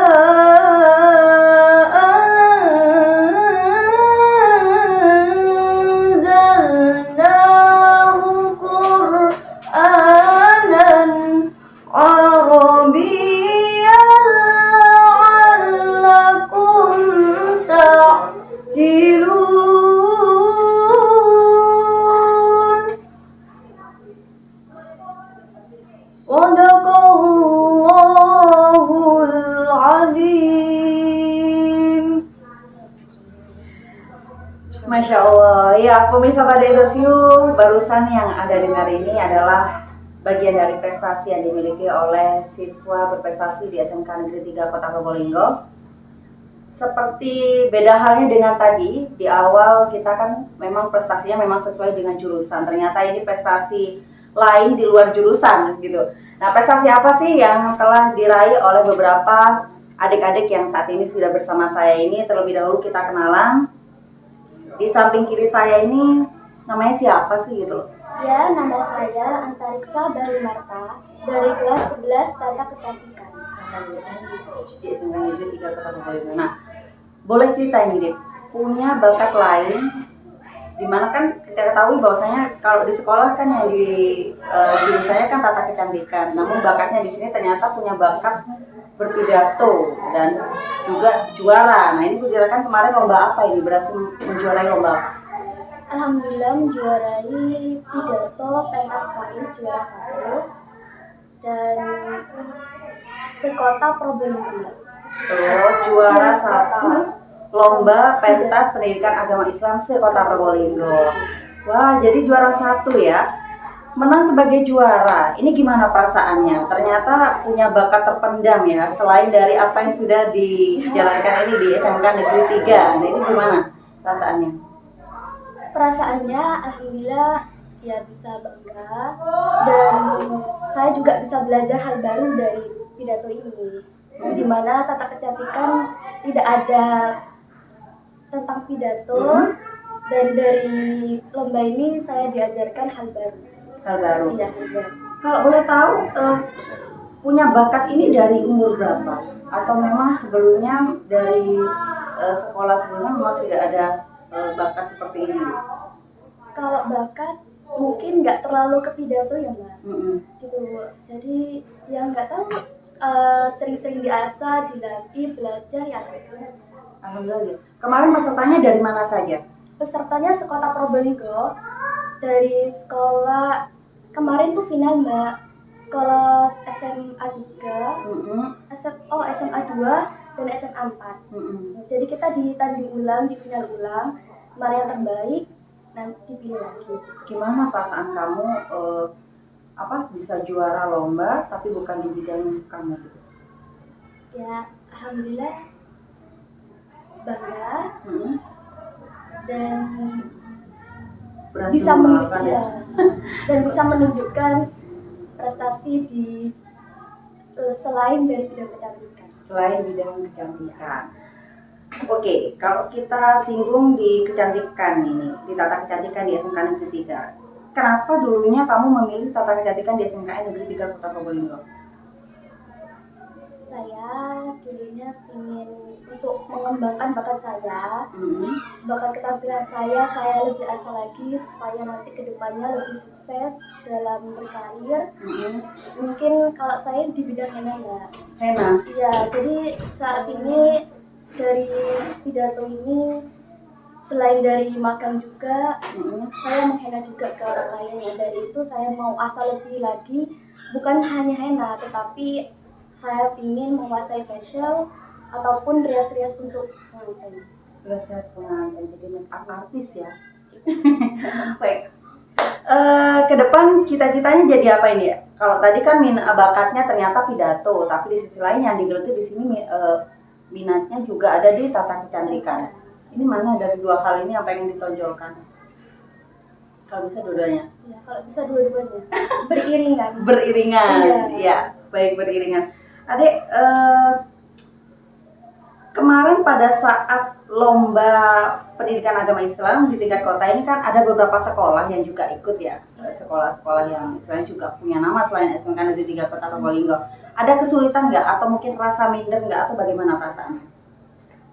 أنزلناه قرآنا عربيا لعلكم تعقلون Sadaqallahul azim. Masya Allah, ya pemirsa pada interview barusan yang Anda dengar ini adalah bagian dari prestasi yang dimiliki oleh siswa berprestasi di SMK Negeri 3 Kota Probolinggo. Seperti beda halnya dengan tadi, di awal kita kan memang prestasinya memang sesuai dengan jurusan. Ternyata ini prestasi lain di luar jurusan gitu. Nah, prestasi apa sih yang telah diraih oleh beberapa adik-adik yang saat ini sudah bersama saya ini? Terlebih dahulu kita kenalan. Di samping kiri saya ini namanya siapa sih gitu? Ya, nama saya Antariksa Barumarta dari kelas 11 Tata Kecantikan. Di SMK Negeri 3 Kota Probolinggo. Nah, boleh cerita ini, Dik, punya bakat lain dimana kan kita ketahui bahwasanya kalau di sekolah kan yang di jurusannya kan tata kecantikan, namun bakatnya di sini ternyata punya bakat berpidato dan juga juara. Nah, ini kan kemarin lomba apa ini, berhasil menjuarai lomba apa? Alhamdulillah menjuarai pidato pentas Faiz juara 1 dan sekota Probolinggo. Oh, juara 1 lomba pentas pendidikan agama Islam se-Kota Probolinggo. Wah, jadi juara 1 ya. Menang sebagai juara. Ini gimana perasaannya? Ternyata punya bakat terpendam ya, selain dari apa yang sudah dijalankan ini di SMK Negeri 3. Nah, ini gimana perasaannya? Perasaannya alhamdulillah ya bisa bangga dan saya juga bisa belajar hal baru dari pidato ini. Di mana tata kecantikan tidak ada tentang pidato dan dari lomba ini saya diajarkan hal baru. Hal baru. Iya, hal baru. Kalau boleh tahu, punya bakat ini dari umur berapa? Atau memang sebelumnya dari sekolah sebelumnya memang sudah ada bakat seperti ini? Kalau bakat mungkin nggak terlalu ke pidato ya Mbak. Gitu. Jadi ya nggak tahu, sering-sering diasah, dilatih, belajar ya alhamdulillah bisa. Alhamdulillah. Kemarin pesertanya dari mana saja? Pesertanya sekota Probolinggo, dari sekolah kemarin tuh final Mbak, sekolah SMA 3, SMA 2 dan SMA 4. Jadi kita ditanding ulang, di final ulang, mana yang terbaik nanti dipilih lagi. Gimana perasaan kamu bisa juara lomba tapi bukan di bidang kamu gitu? Ya alhamdulillah bangga dan Berhasil bisa mengalahkan ya? dan bisa menunjukkan prestasi di selain dari bidang kecantikan. Selain bidang kecantikan. Oke, kalau kita singgung di kecantikan ini, di tata kecantikan di SMK Negeri 3, kenapa dulunya kamu memilih tata kecantikan di SMK Negeri 3 Kota Probolinggo? Saya dulunya ingin untuk mengembangkan bakat saya, bakat ketampilan saya lebih asal lagi supaya nanti kedepannya lebih sukses dalam berkarir. Mungkin kalau saya di bidang henna ya. Henna. Iya, jadi saat ini dari pidato ini selain dari magang juga, saya menghenna juga ke orang lain. Ya, dari itu saya mau asal lebih lagi, bukan hanya henna, tetapi saya ingin menguasai facial ataupun rias-rias untuk pengantin. Rias-rias pengantin, jadi make up artis ya. Baik. Ke depan cita-citanya jadi apa ini ya? Kalau tadi kan bakatnya ternyata pidato, tapi di sisi lain yang digeluti di sini minatnya juga ada di tata kecantikan. Ini mana dari dua hal ini yang pengen ditonjolkan? Kalau bisa dua-duanya. Ya, kalau bisa dua-duanya. Beriringan. Beriringan, ya, baik beriringan. Adek, kemarin pada saat lomba pendidikan agama Islam di tingkat kota ini kan ada beberapa sekolah yang juga ikut ya, sekolah-sekolah yang istilahnya juga punya nama selain SMK Negeri 3 Kota Probolinggo. Ada kesulitan nggak atau mungkin rasa minder nggak atau bagaimana perasaannya?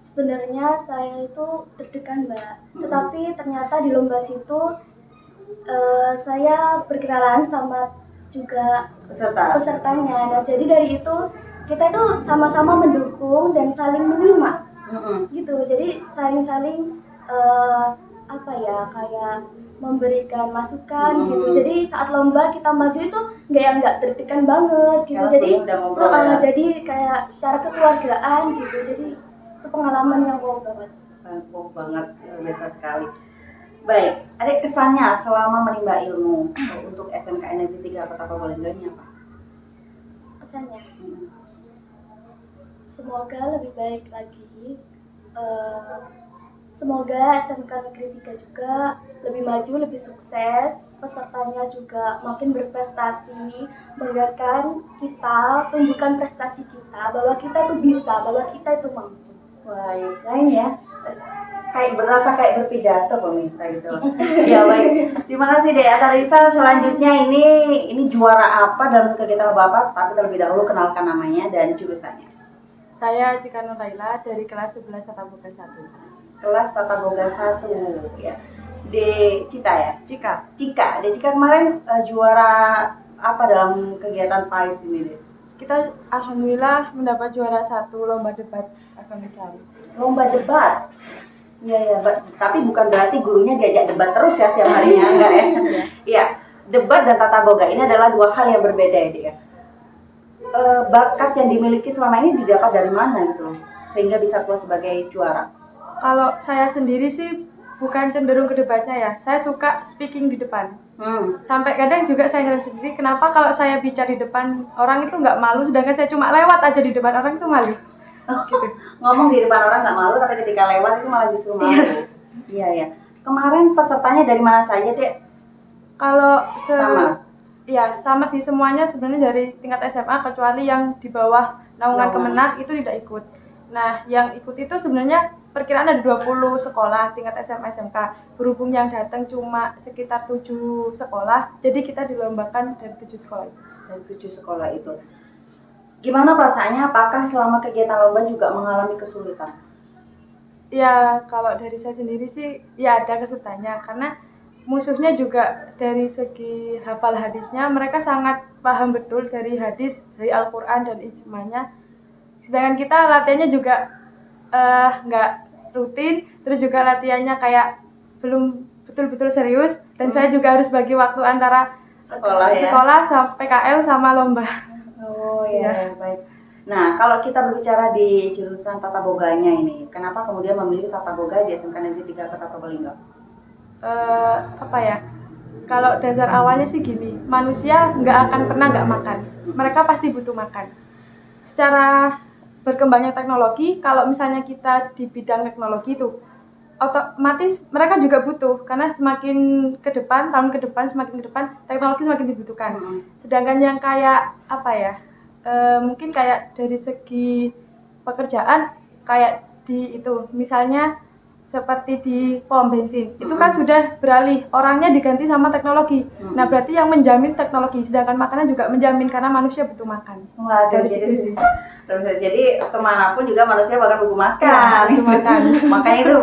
Sebenarnya saya itu deg-degan Mbak, tetapi ternyata di lomba situ saya berkenalan sama juga pesertanya. Nah, jadi dari itu kita itu sama-sama mendukung dan saling menerima, gitu. Jadi saling-saling kayak memberikan masukan gitu. Jadi saat lomba kita maju itu nggak deg-degan banget gitu. Jadi kayak secara kekeluargaan gitu. Jadi itu pengalaman yang wow banget. Wow banget, luar biasa sekali. Baik, ada kesannya selama menimba ilmu untuk SMK Negeri 3 Kota Probolinggo ini apa? Kesannya? Semoga lebih baik lagi. Semoga SMK Negeri 3 juga lebih maju, lebih sukses, pesertanya juga makin berprestasi, banggakan kita, tunjukkan prestasi kita, bahwa kita itu bisa, bahwa kita itu mampu. Baik, lain ya. Kayak berasa kayak berpidato pemirsa gitu. Ya baik. Terima kasih Dek Atarisa. Selanjutnya ini juara apa dalam kegiatan Bapak? Tapi terlebih dahulu kenalkan namanya dan jurusannya. Saya Cika Nur Laila dari kelas 11 Tata Boga 1. Kelas Tata Boga 1 ya. De Cita ya? Cika. De Cika kemarin juara apa dalam kegiatan PAIS ini, Dek? Kita alhamdulillah mendapat juara 1 lomba debat agama Islam. Lomba debat. Iya, tapi bukan berarti gurunya diajak debat terus ya setiap harinya, enggak ya? Iya, debat dan tata boga ini adalah dua hal yang berbeda ya, Dek ya. Bakat yang dimiliki selama ini didapat dari mana gitu, sehingga bisa keluar sebagai juara? Kalau saya sendiri sih bukan cenderung ke debatnya ya, saya suka speaking di depan. Sampai kadang juga saya heran sendiri, kenapa kalau saya bicara di depan orang itu nggak malu, sedangkan saya cuma lewat aja di depan orang itu malu. Gitu. Ngomong di depan orang nggak malu, tapi ketika lewat itu malah justru malu. Iya. Kemarin pesertanya dari mana saja, Dek? Kalau sama? Iya, sama sih, semuanya sebenarnya dari tingkat SMA, kecuali yang di bawah naungan Kemenak itu tidak ikut. Nah, yang ikut itu sebenarnya perkiraan ada 20 sekolah tingkat SMA SMK. Berhubung yang datang cuma sekitar 7 sekolah, jadi kita dilombakan dari 7 sekolah itu. Dari 7 sekolah itu. Gimana perasaannya? Apakah selama kegiatan lomba juga mengalami kesulitan? Ya, kalau dari saya sendiri sih ya ada kesulitannya, karena musuhnya juga dari segi hafal hadisnya mereka sangat paham betul dari hadis, dari Al-Quran dan ijmanya. Sedangkan kita latihannya juga nggak rutin, terus juga latihannya kayak belum betul-betul serius, dan saya juga harus bagi waktu antara sekolah sampai PKL sama lomba. Oh iya, baik. Nah, kalau kita berbicara di jurusan tata boganya ini, kenapa kemudian memilih tata boga di SMK Negeri 3 Kota Probolinggo? Kalau dasar awalnya sih gini, manusia nggak akan pernah nggak makan. Mereka pasti butuh makan. Secara berkembangnya teknologi, kalau misalnya kita di bidang teknologi itu, otomatis mereka juga butuh, karena semakin ke depan, tahun ke depan, semakin ke depan, teknologi semakin dibutuhkan. Sedangkan yang kayak mungkin kayak dari segi pekerjaan, kayak di itu, misalnya seperti di pom bensin itu kan sudah beralih, orangnya diganti sama teknologi. Nah berarti yang menjamin teknologi, sedangkan makanan juga menjamin karena manusia butuh makan. Waduh, Dari situ sih. jadi kemanapun juga manusia bakal butuh makan. butuh makan. Makanya itu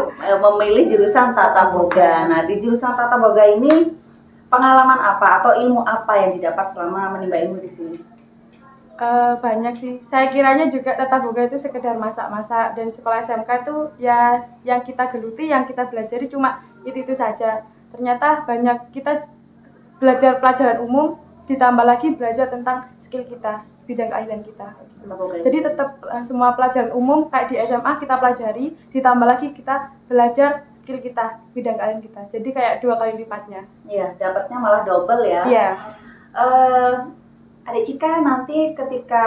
memilih jurusan Tata Boga. Nah di jurusan Tata Boga ini pengalaman apa atau ilmu apa yang didapat selama menimba ilmu di sini? Banyak sih. Saya kiranya juga Tata Boga itu sekedar masak-masak, dan sekolah SMK itu ya yang kita geluti, yang kita pelajari cuma itu saja. Ternyata banyak kita belajar pelajaran umum, ditambah lagi belajar tentang skill kita, bidang keahlian kita. Jadi tetap semua pelajaran umum kayak di SMA kita pelajari, ditambah lagi kita belajar skill kita, bidang keahlian kita. Jadi kayak 2 kali lipatnya. Iya, dapatnya malah double ya. Iya. Adik Cika nanti ketika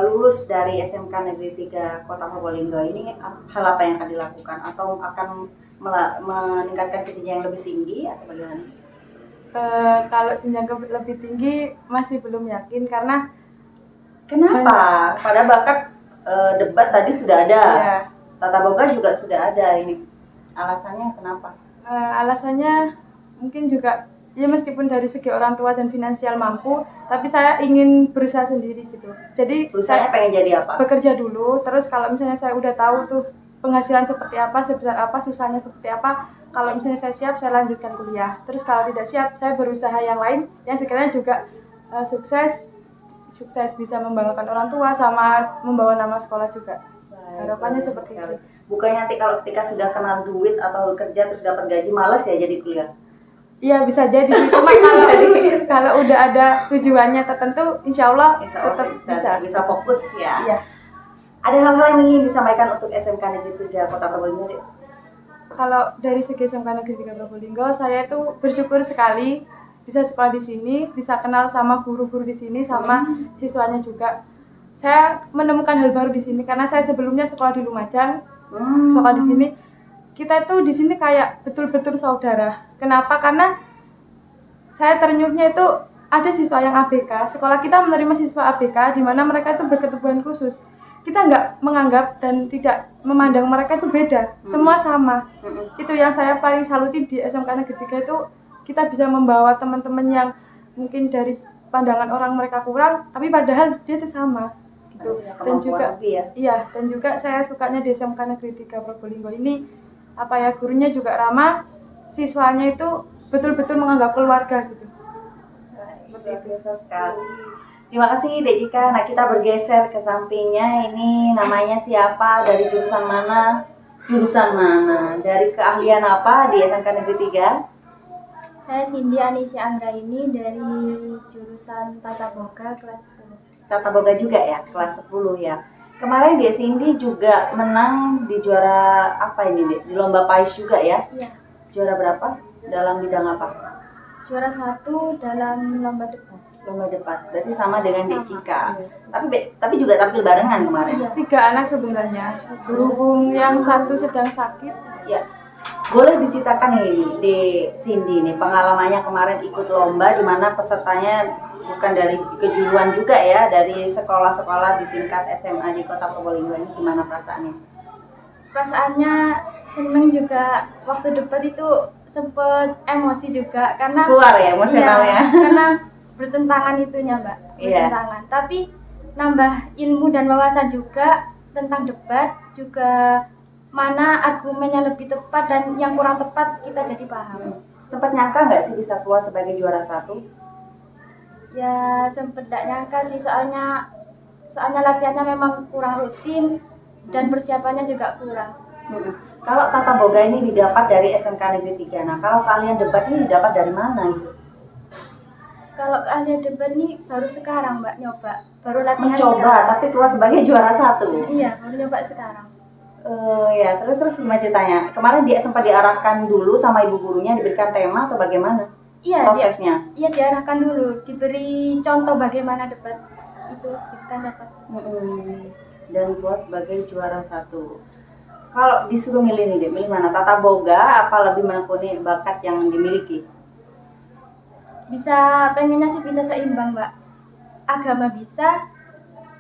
lulus dari SMK Negeri 3 Kota Probolinggo ini hal apa yang akan dilakukan, atau akan meningkatkan ke jenjang yang lebih tinggi atau bagaimana? Kalau jenjang lebih tinggi masih belum yakin karena Kenapa? Pada bakat debat tadi sudah ada, ya, Tata Boga juga sudah ada, ini alasannya kenapa? alasannya mungkin juga ya meskipun dari segi orang tua dan finansial mampu, tapi saya ingin berusaha sendiri gitu. Jadi Saya pengen jadi apa? bekerja dulu, terus kalau misalnya saya udah tahu tuh penghasilan seperti apa, sebesar apa, susahnya seperti apa, kalau misalnya saya siap, saya lanjutkan kuliah. Terus kalau tidak siap, saya berusaha yang lain yang sekiranya juga sukses bisa membanggakan orang tua sama membawa nama sekolah juga. Harapannya seperti itu. Bukannya nanti kalau ketika sudah kenal duit atau kerja terus dapat gaji, malas ya jadi kuliah? Iya bisa jadi. Cuma kalau udah ada tujuannya tertentu, insya Allah tetap bisa fokus ya. Iya. Ada hal-hal yang ingin disampaikan untuk SMK Negeri 3 Kota Probolinggo, Dek? Kalau dari segi SMK Negeri 3 Probolinggo, saya itu bersyukur sekali bisa sekolah di sini, bisa kenal sama guru-guru di sini, sama siswanya juga. Saya menemukan hal baru di sini karena saya sebelumnya sekolah di Lumajang, sekolah di sini. Kita itu di sini kayak betul-betul saudara. Kenapa? Karena saya ternyuhnya itu ada siswa yang ABK. Sekolah kita menerima siswa ABK di mana mereka itu berkebutuhan khusus. Kita nggak menganggap dan tidak memandang mereka itu beda. Semua sama. Itu yang saya paling saluti di SMK Negeri 3 itu, kita bisa membawa teman-teman yang mungkin dari pandangan orang mereka kurang, tapi padahal dia itu sama. Gitu. Dan juga iya, dan juga saya sukanya di SMK Negeri 3 Probolinggo ini gurunya juga ramah, siswanya itu betul-betul menganggap keluarga gitu. Biasa sekali. Terima kasih Dek Cika. Nah kita bergeser ke sampingnya, ini namanya siapa, dari jurusan mana, dari keahlian apa di SMK Negeri 3? Saya Cindy Anisya Anggraini dari jurusan Tata Boga kelas 10. Tata Boga juga ya, kelas 10 ya. Kemarin Dek Cindy juga menang di juara apa ini Dek? Di lomba PAIS juga ya? Iya. Juara berapa? Dalam bidang apa? Juara 1 dalam lomba debat. Lomba debat. Berarti sama dengan Dek Cika. Tapi juga tampil barengan kemarin. Iya. 3 anak sebenarnya. Berhubung yang satu sedang sakit. Ya. Boleh diceritakan nih di Cindy nih pengalamannya kemarin ikut lomba di mana pesertanya bukan dari kejuruan juga ya, dari sekolah-sekolah di tingkat SMA di Kota Probolinggo ini, gimana perasaannya? Perasaannya seneng juga, waktu debat itu sempet emosi juga karena Keluar ya emosionalnya? Iya, karena bertentangan itunya Mbak, Iya. bertentangan. Tapi nambah ilmu dan wawasan juga tentang debat, juga mana argumennya lebih tepat dan yang kurang tepat kita jadi paham. Sempat nyangka nggak sih bisa keluar sebagai juara 1? Ya sempet gak nyangka sih, soalnya latihannya memang kurang rutin dan persiapannya juga kurang. Kalau Tata Boga ini didapat dari SMK Negeri 3, nah kalau kalian debat ini didapat dari mana? Kalau keahlian debat nih baru sekarang Mbak nyoba, baru latihan Mencoba, sekarang. tapi keluar sebagai juara 1? Iya, baru nyoba sekarang. Ya, terus gimana ceritanya? Kemarin dia sempat diarahkan dulu sama ibu gurunya, diberikan tema atau bagaimana? Iya, prosesnya? Iya diarahkan dulu, diberi contoh bagaimana debat itu kita dapat. Dan keluar sebagai juara 1. Kalau disuruh milih nih, milih mana? Tata Boga apa lebih menekuni bakat yang dimiliki? Pengennya sih bisa seimbang Mbak. Agama bisa,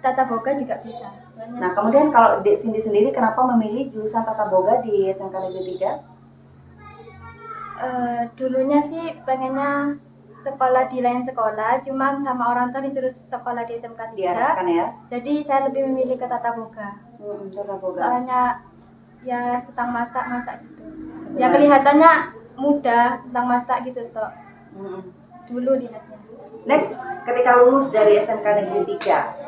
Tata Boga juga bisa. Nah, kemudian kalau Dek Cindy sendiri kenapa memilih jurusan Tata Boga di SMK Negeri 3? Dulunya sih pengennya sekolah di lain sekolah, cuman sama orang tua disuruh sekolah di SMK 3. Diarahkan ya. Jadi saya lebih memilih ke Tata Boga. Tata Boga. Soalnya ya tentang masak gitu. Ya kelihatannya mudah tentang masak gitu toh. Dulu lihatnya. Next, ketika lulus dari SMK Negeri 3.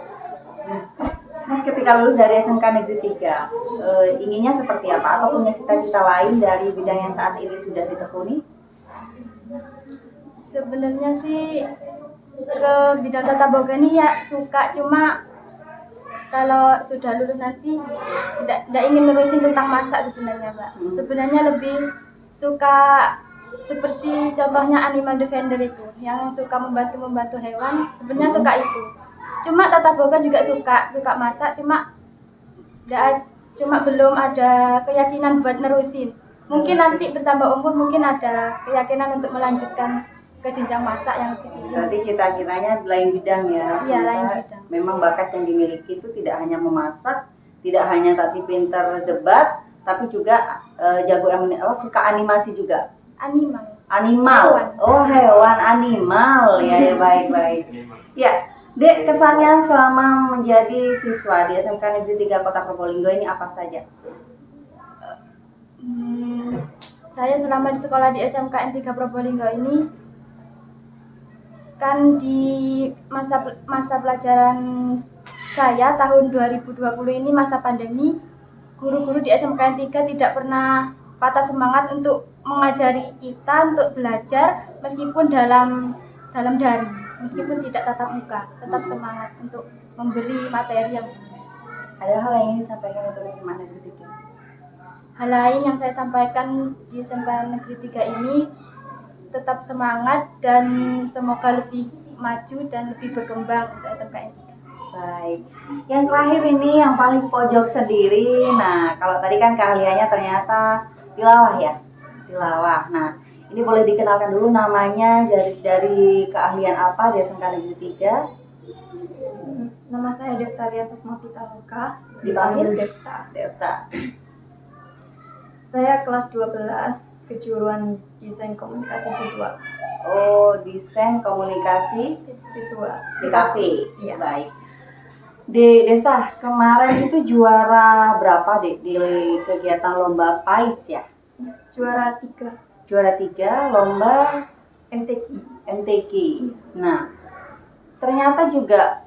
Mas ketika lulus dari SMK Negeri 3, inginnya seperti apa? Atau punya cita-cita lain dari bidang yang saat ini sudah ditekuni? Sebenarnya sih ke bidang tata boga ini ya suka, cuma kalau sudah lulus nanti tidak ingin nerusin tentang masak sebenarnya, Mbak. Sebenarnya lebih suka seperti contohnya animal defender itu, yang suka membantu hewan. Sebenarnya suka itu. Cuma tata boga juga suka masak, cuma belum ada keyakinan buat nerusin. Mungkin nanti bertambah umur mungkin ada keyakinan untuk melanjutkan ke jenjang masak yang lebih tinggi. Berarti cita-citanya lain bidang ya? Iya, lain bidang. Memang bakat yang dimiliki itu tidak hanya memasak, tidak hanya tapi pintar debat, tapi juga jago suka animasi juga. Animal. Hewan. Oh, hewan, animal ya, baik. Ya, Dek, kesannya selama menjadi siswa di SMK Negeri 3 Kota Probolinggo ini apa saja? Saya selama di sekolah di SMK N3 Probolinggo ini kan di masa pelajaran saya tahun 2020 ini masa pandemi, guru-guru di SMK N3 tidak pernah patah semangat untuk mengajari kita untuk belajar meskipun dalam daring. Meskipun tidak tatap muka, tetap semangat untuk memberi materi yang ada hal yang ingin disampaikan untuk SMA Negeri 3? Hal lain yang saya sampaikan di SMK Negeri 3 ini tetap semangat dan semoga lebih maju dan lebih berkembang untuk SMK N3. Baik. Yang terakhir ini yang paling pojok sendiri. Nah, kalau tadi kan keahliannya ternyata tilawah ya. Tilawah. Nah, ini boleh dikenalkan dulu namanya dari keahlian apa di SMK Negeri 3? Nama saya Devtalia Sukma Pitaloka, Dipanggil Devta. Saya kelas 12, kejuruan desain komunikasi visual. Oh, desain komunikasi Visual. di kafe. Iya. Baik. Devta, kemarin itu juara berapa di kegiatan lomba PAIS ya? Juara 3 Juara 3 lomba MTQ. Nah, ternyata juga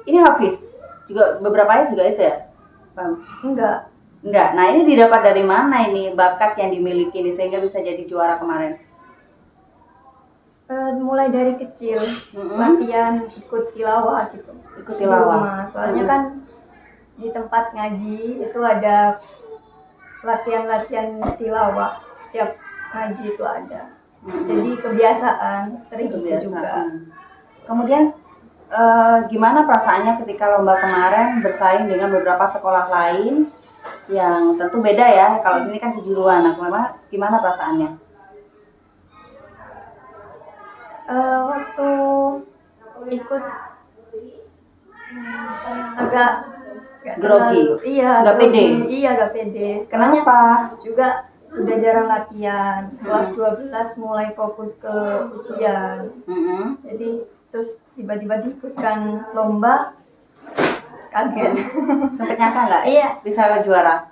ini habis juga beberapa juga itu ya, Bang? Enggak. Nah, ini didapat dari mana ini bakat yang dimiliki ini sehingga bisa jadi juara kemarin? Mulai dari kecil latihan ikut tilawah gitu. Ikut tilawah. Di rumah. Soalnya kan di tempat ngaji itu ada latihan tilawah setiap ngaji itu ada. Jadi kebiasaan, sering ikut juga. Kemudian gimana perasaannya ketika lomba kemarin bersaing dengan beberapa sekolah lain yang tentu beda ya, kalau ini kan kejuruan. Nah, gimana perasaannya? Waktu ikut agak grogi. Iya, Nggak pede. Iya, agak pede. Kenapa? Juga udah jarang latihan. Kelas 12 mulai fokus ke ujian. Jadi terus tiba-tiba diikutkan lomba, kaget. Sempet nyangka nggak? Iya. Bisa juara?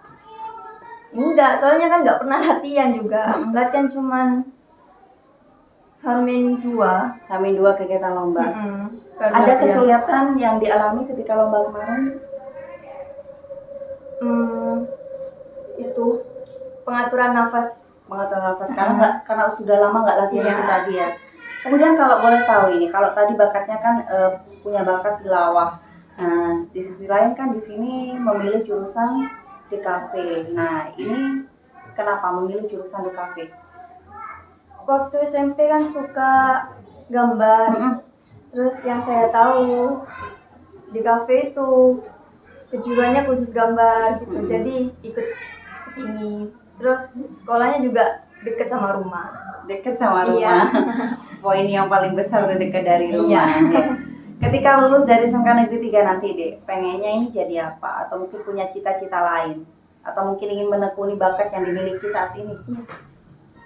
Enggak, soalnya kan nggak pernah latihan juga. Latihan cuman Hamin 2 kegiatan lomba. Ada Latihan. kesulitan yang dialami ketika lomba kemarin? Itu pengaturan nafas. Karena sudah lama nggak latihan itu tadi ya. Kemudian kalau boleh tahu ini, kalau tadi bakatnya kan punya bakat tilawah. Nah, di sisi lain kan di sini memilih jurusan di kafe. Nah, ini kenapa memilih jurusan di kafe? Waktu SMP kan suka gambar. Terus yang saya tahu di kafe itu kejuruannya khusus gambar gitu. Jadi ikut ke sini. Terus sekolahnya juga deket sama rumah. Dekat sama rumah. Poin yang paling besar dekat dari rumah. Iya. Ya. Ketika lulus dari SMK Negeri 3 nanti, Dek, pengennya ini jadi apa? Atau mungkin punya cita-cita lain? Atau mungkin ingin menekuni bakat yang dimiliki saat ini?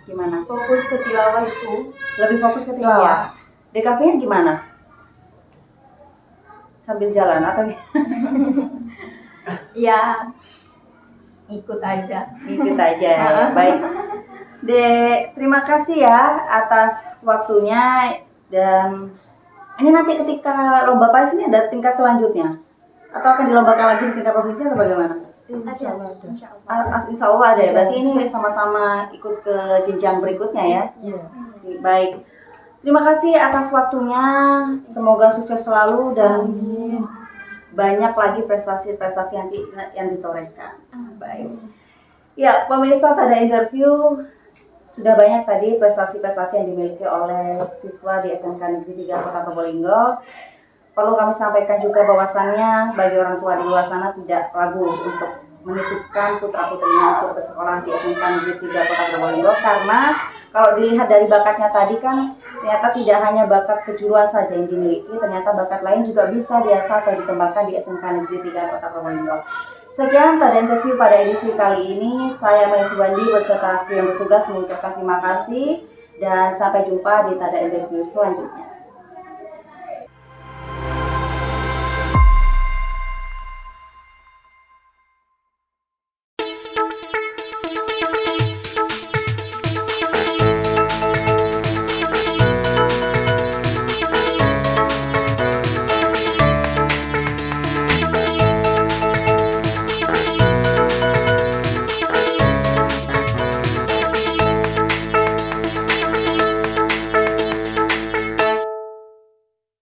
Gimana? Fokus ke tilawah itu. Lebih fokus ke tilawah. DKP-nya gimana? Sambil jalan atau Ya, ikut aja. ikut aja? Baik. Dek, terima kasih ya atas waktunya. Dan ini nanti ketika lomba PAIS ini ada tingkat selanjutnya? Atau akan dilombakan lagi di tingkat provinsi atau bagaimana? Insya Allah. Insya Allah ada ya. Berarti ini sama-sama ikut ke jenjang berikutnya ya. Baik. Terima kasih atas waktunya. Semoga sukses selalu dan banyak lagi prestasi-prestasi yang ditorehkan. Baik. Ya, pemirsa, pada interview sudah banyak tadi prestasi-prestasi yang dimiliki oleh siswa di SMK Negeri 3 Kota Probolinggo. Perlu kami sampaikan juga bahwasannya bagi orang tua di luar sana tidak ragu untuk menitipkan putra-putrinya untuk bersekolah di SMK Negeri 3 Kota Probolinggo, karena kalau dilihat dari bakatnya tadi kan ternyata tidak hanya bakat kejuruan saja yang dimiliki, ternyata bakat lain juga bisa diasah atau dikembangkan di SMK Negeri 3 Kota Probolinggo. Sekian pada interview pada edisi kali ini. Saya Maya Subandi beserta kru yang bertugas mengucapkan terima kasih dan sampai jumpa di tada interview selanjutnya.